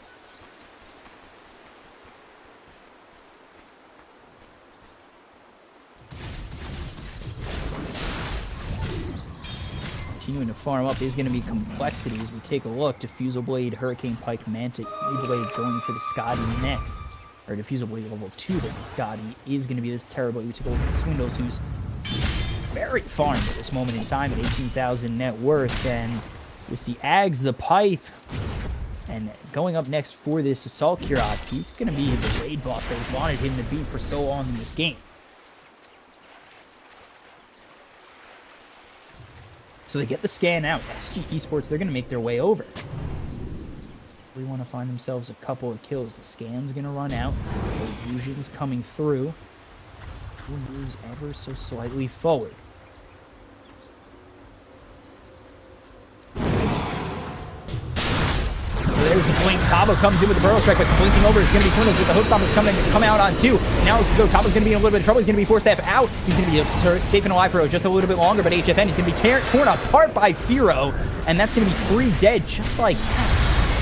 Continuing to farm up is going to be complexity as we take a look. Diffusal Blade, Hurricane Pike, Manta, E-Blade going for the Scotty next. Or Diffusal Blade level 2 with the Scotty is going to be this terrible. We take a look at Swindles, who's very farmed at this moment in time at 18,000 net worth. And with the Ags, the Pipe, and going up next for this Assault Cuirass, he's going to be the raid boss they wanted him to be for so long in this game. So they get the scan out. SG Esports, they're going to make their way over. We want to find themselves a couple of kills. The scan's going to run out. Illusion's coming through. He moves ever so slightly forward. There's the blink. Tabo comes in with the burrow strike, but blinking over is going to be Swindles with the hook stomp that's coming to come out on 2. Now it's go. Tabo's going to be in a little bit of trouble. He's going to be forced to step out. He's going to be safe and alive for just a little bit longer, but HFN is going to be torn apart by Firo, and that's going to be 3 dead just like that.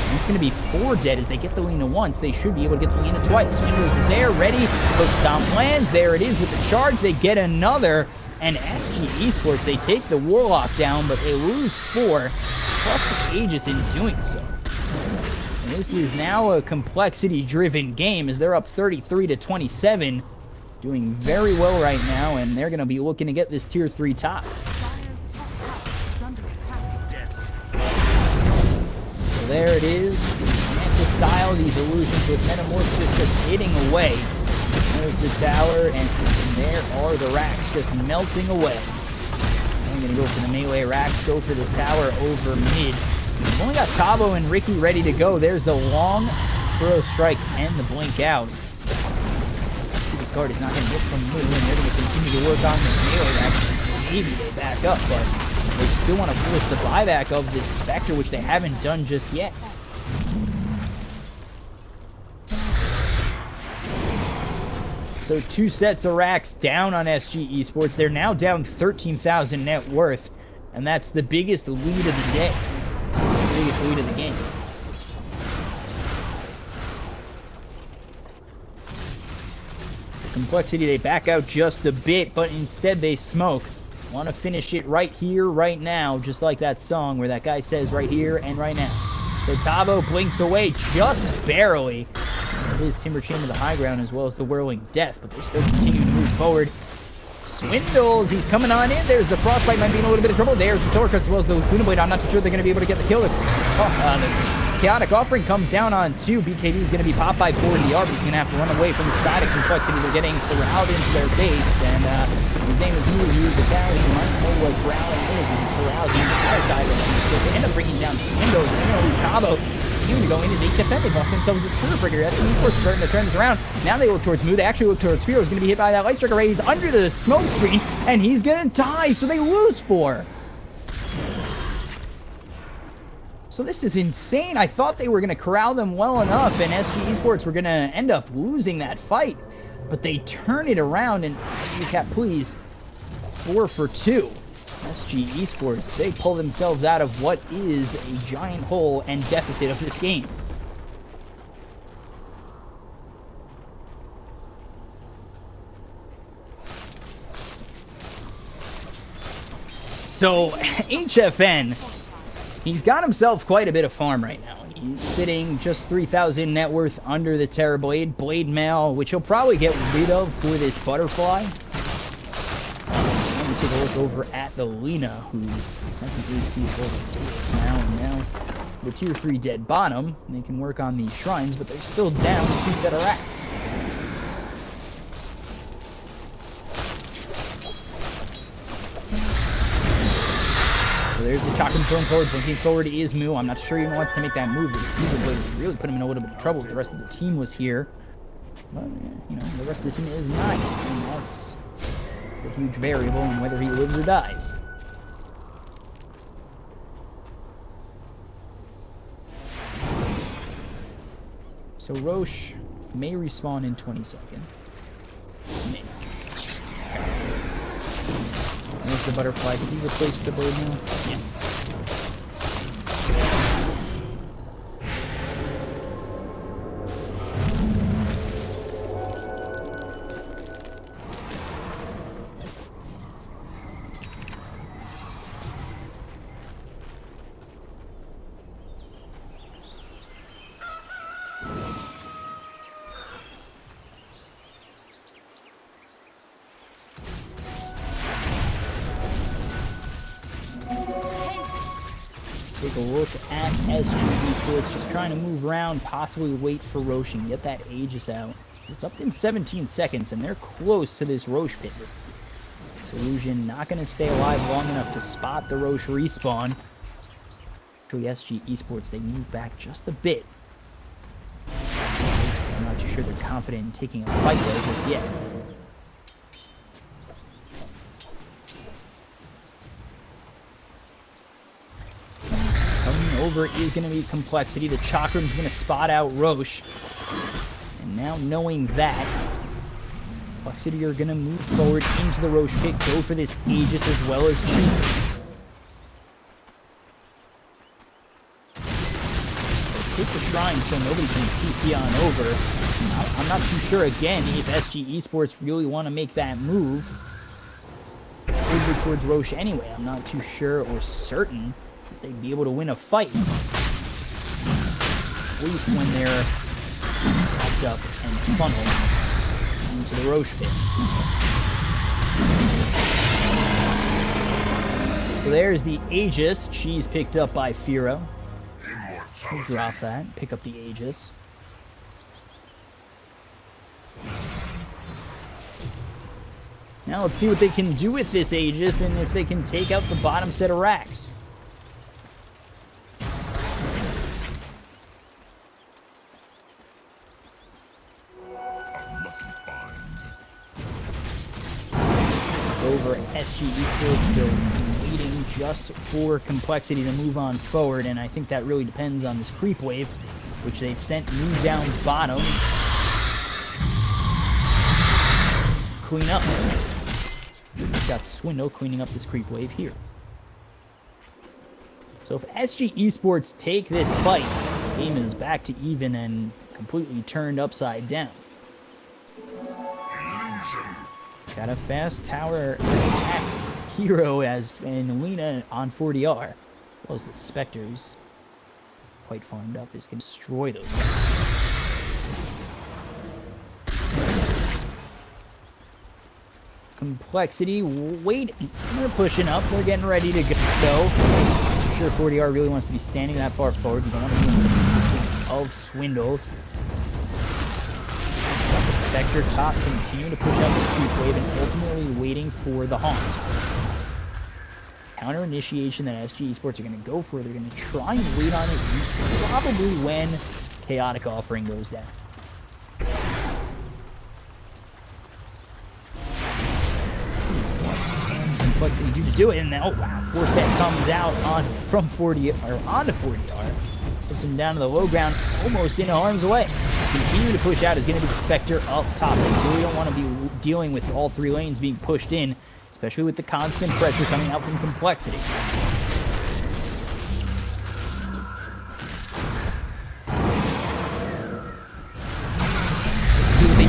And it's going to be 4 dead as they get the Lina once. They should be able to get the Lina twice. Swindles is there, ready. Hook stomp lands. There it is with the charge. They get another, and SG Esports, they take the Warlock down, but they lose 4, plus the Aegis in doing so. And this is now a complexity-driven game as they're up 33-27. Doing very well right now, and they're going to be looking to get this Tier 3 top. Dire's top tower is under attack. So there it is. Manta style, these illusions with Metamorphosis just hitting away. There's the tower, and there are the racks just melting away. I'm going to go for the melee racks, go for the tower over mid. We've only got Tabo and Ricky ready to go. There's the long throw strike and the blink out. This card is not going to get from Moon, and they're going to continue to work on this melee rack. Maybe they back up, but they still want to force the buyback of this Spectre, which they haven't done just yet. So 2 sets of racks down on SG Esports. They're now down 13,000 net worth, and that's the biggest lead of the day. The biggest lead of the game. The complexity, they back out just a bit, but instead they smoke. Want to finish it right here, right now, just like that song where that guy says right here and right now. So Tabo blinks away just barely. His Timber Chain to the high ground as well as the Whirling Death, but they're still continuing to move forward. Swindles, he's coming on in. There's the Frostbite, might be in a little bit of trouble. There's the Sword Crest as well as the Luna Blade. I'm not too sure they're going to be able to get the kill. The Chaotic Offering comes down on 2. BKB is going to be popped by 4 DR, but he's going to have to run away from the side of Complexity. They're getting corralled into their base, and his name is Moo. He's the tower. He might know what corralling is. He's corralled into the other side of the lane. So they end up bringing down Swindles, and they're going to lose Cabo. To go into the defend. They lost themselves a Spirit Breaker. That's Esports starting to turn this around. Now they look towards Moo. They actually look towards Spiro. He's going to be hit by that Light Strike Array. He's under the smoke screen, and he's going to die. So they lose 4. So this is insane. I thought they were going to corral them well enough, and SG Esports were going to end up losing that fight. But they turn it around, and recap, please. 4 for 2. SG Esports, they pull themselves out of what is a giant hole and deficit of this game. So, HFN, he's got himself quite a bit of farm right now. He's sitting just 3,000 net worth under the Terror Blade, Blade Mail, which he'll probably get rid of for this Butterfly. Take a look over at the Lena, who hasn't received all the deals now, and now the Tier 3 dead bottom. They can work on these shrines, but they're still down 2 set of racks. So there's the Chakram thrown forward. Blinking forward is Moo. I'm not sure he wants to make that move. The Fever Blade really put him in a little bit of trouble if the rest of the team was here. But, you know, the rest of the team is not, and that's a huge variable in whether he lives or dies. So Roche may respawn in 20 seconds. There's the Butterfly. Did he replace the bird now? Yeah. Take a look at SG Esports, just trying to move around, possibly wait for Roche and get that Aegis out. It's up in 17 seconds, and they're close to this Roche pit. Illusion not going to stay alive long enough to spot the Roche respawn. Actually, SG Esports, they move back just a bit. I'm not too sure they're confident in taking a fight there just yet. Coming over is going to be Complexity. The Chakram's going to spot out Roche. And now knowing that, Complexity are going to move forward into the Roche pit, go for this Aegis as well as Cheat. Take the shrine so nobody can TP on over. I'm not too sure, again, if SG Esports really want to make that move over towards Roche anyway. I'm not too sure or certain that they'd be able to win a fight least when they're packed up and funneled into the Roche pit. So there's the Aegis. She's picked up by Firo. We'll drop that, pick up the Aegis. Now let's see what they can do with this Aegis and if they can take out the bottom set of racks. Over at SG Esports, they're waiting just for Complexity to move on forward, and I think that really depends on this creep wave, which they've sent Moon down bottom. Clean up. We've got Swindle cleaning up this creep wave here. So if SG Esports take this fight, this game is back to even and completely turned upside down. Got a fast tower attack hero and Lena on 40R. As well as the Spectres. Quite farmed up. Is going to destroy those guys. Complexity, wait, they're pushing up. They're getting ready to go. I'm sure 40R really wants to be standing that far forward. You don't want to be in the distance of Swindles. Got the Spectre top, continue to push out the creep wave and ultimately waiting for the haunt. Counter initiation that SG Esports are going to go for. They're going to try and wait on it probably when Chaotic Offering goes down. Complexity do to do it, and then, oh wow, Force Head comes out on from 40 or onto 40R, puts him down to the low ground, almost in harm's way. Continue to push out is going to be the Spectre up top. They really don't want to be dealing with all three lanes being pushed in, especially with the constant pressure coming out from Complexity.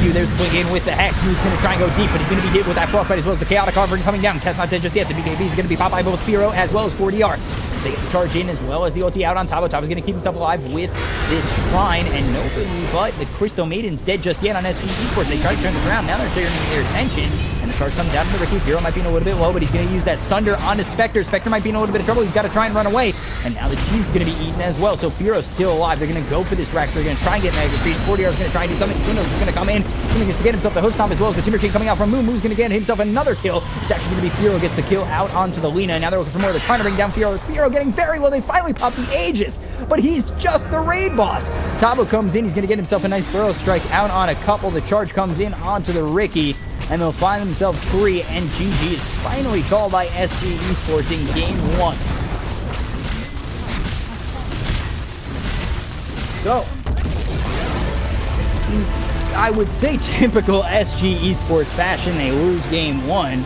There's the in with the Hex. Who's going to try and go deep, but he's going to be hit with that Frostbite as well as the Chaotic Offering coming down. Cat's not dead just yet. The BKB is going to be popped by both Firo as well as 40R. They get the charge in as well as the ulti out on Tabo. Tabo's going to keep himself alive with this Shrine, and nobody but the Crystal Maiden's dead just yet on SG Esports. They try to turn this around. Now they're turning their attention, and the charge comes down to Ricky. Firo might be in a little bit low, but he's going to use that Sunder onto Spectre. Spectre might be in a little bit of trouble. He's got to try and run away, and now the cheese is going to be eaten as well. So Firo's still alive. They're going to go for this rack. They're going to try and get Mega Creed. 40R is going to try and do something. Swindle's going to come in. Swindle gets to get himself the hook stomp as well as the Timber Chain coming out from Moon. Moon's going to get himself another kill. It's actually going to be Firo gets the kill out onto the Lena. Now they're looking for more. They're trying to bring down Firo. Firo getting very low. They finally pop the Aegis, but he's just the raid boss. Tabo comes in. He's going to get himself a nice burrow strike out on a couple. The charge comes in onto the Ricky, and they'll find themselves free, and GG is finally called by SG Esports in Game 1. So, I would say typical SG Esports fashion, they lose Game 1,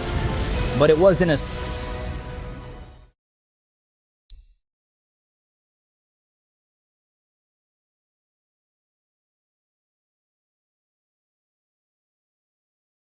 but it wasn't a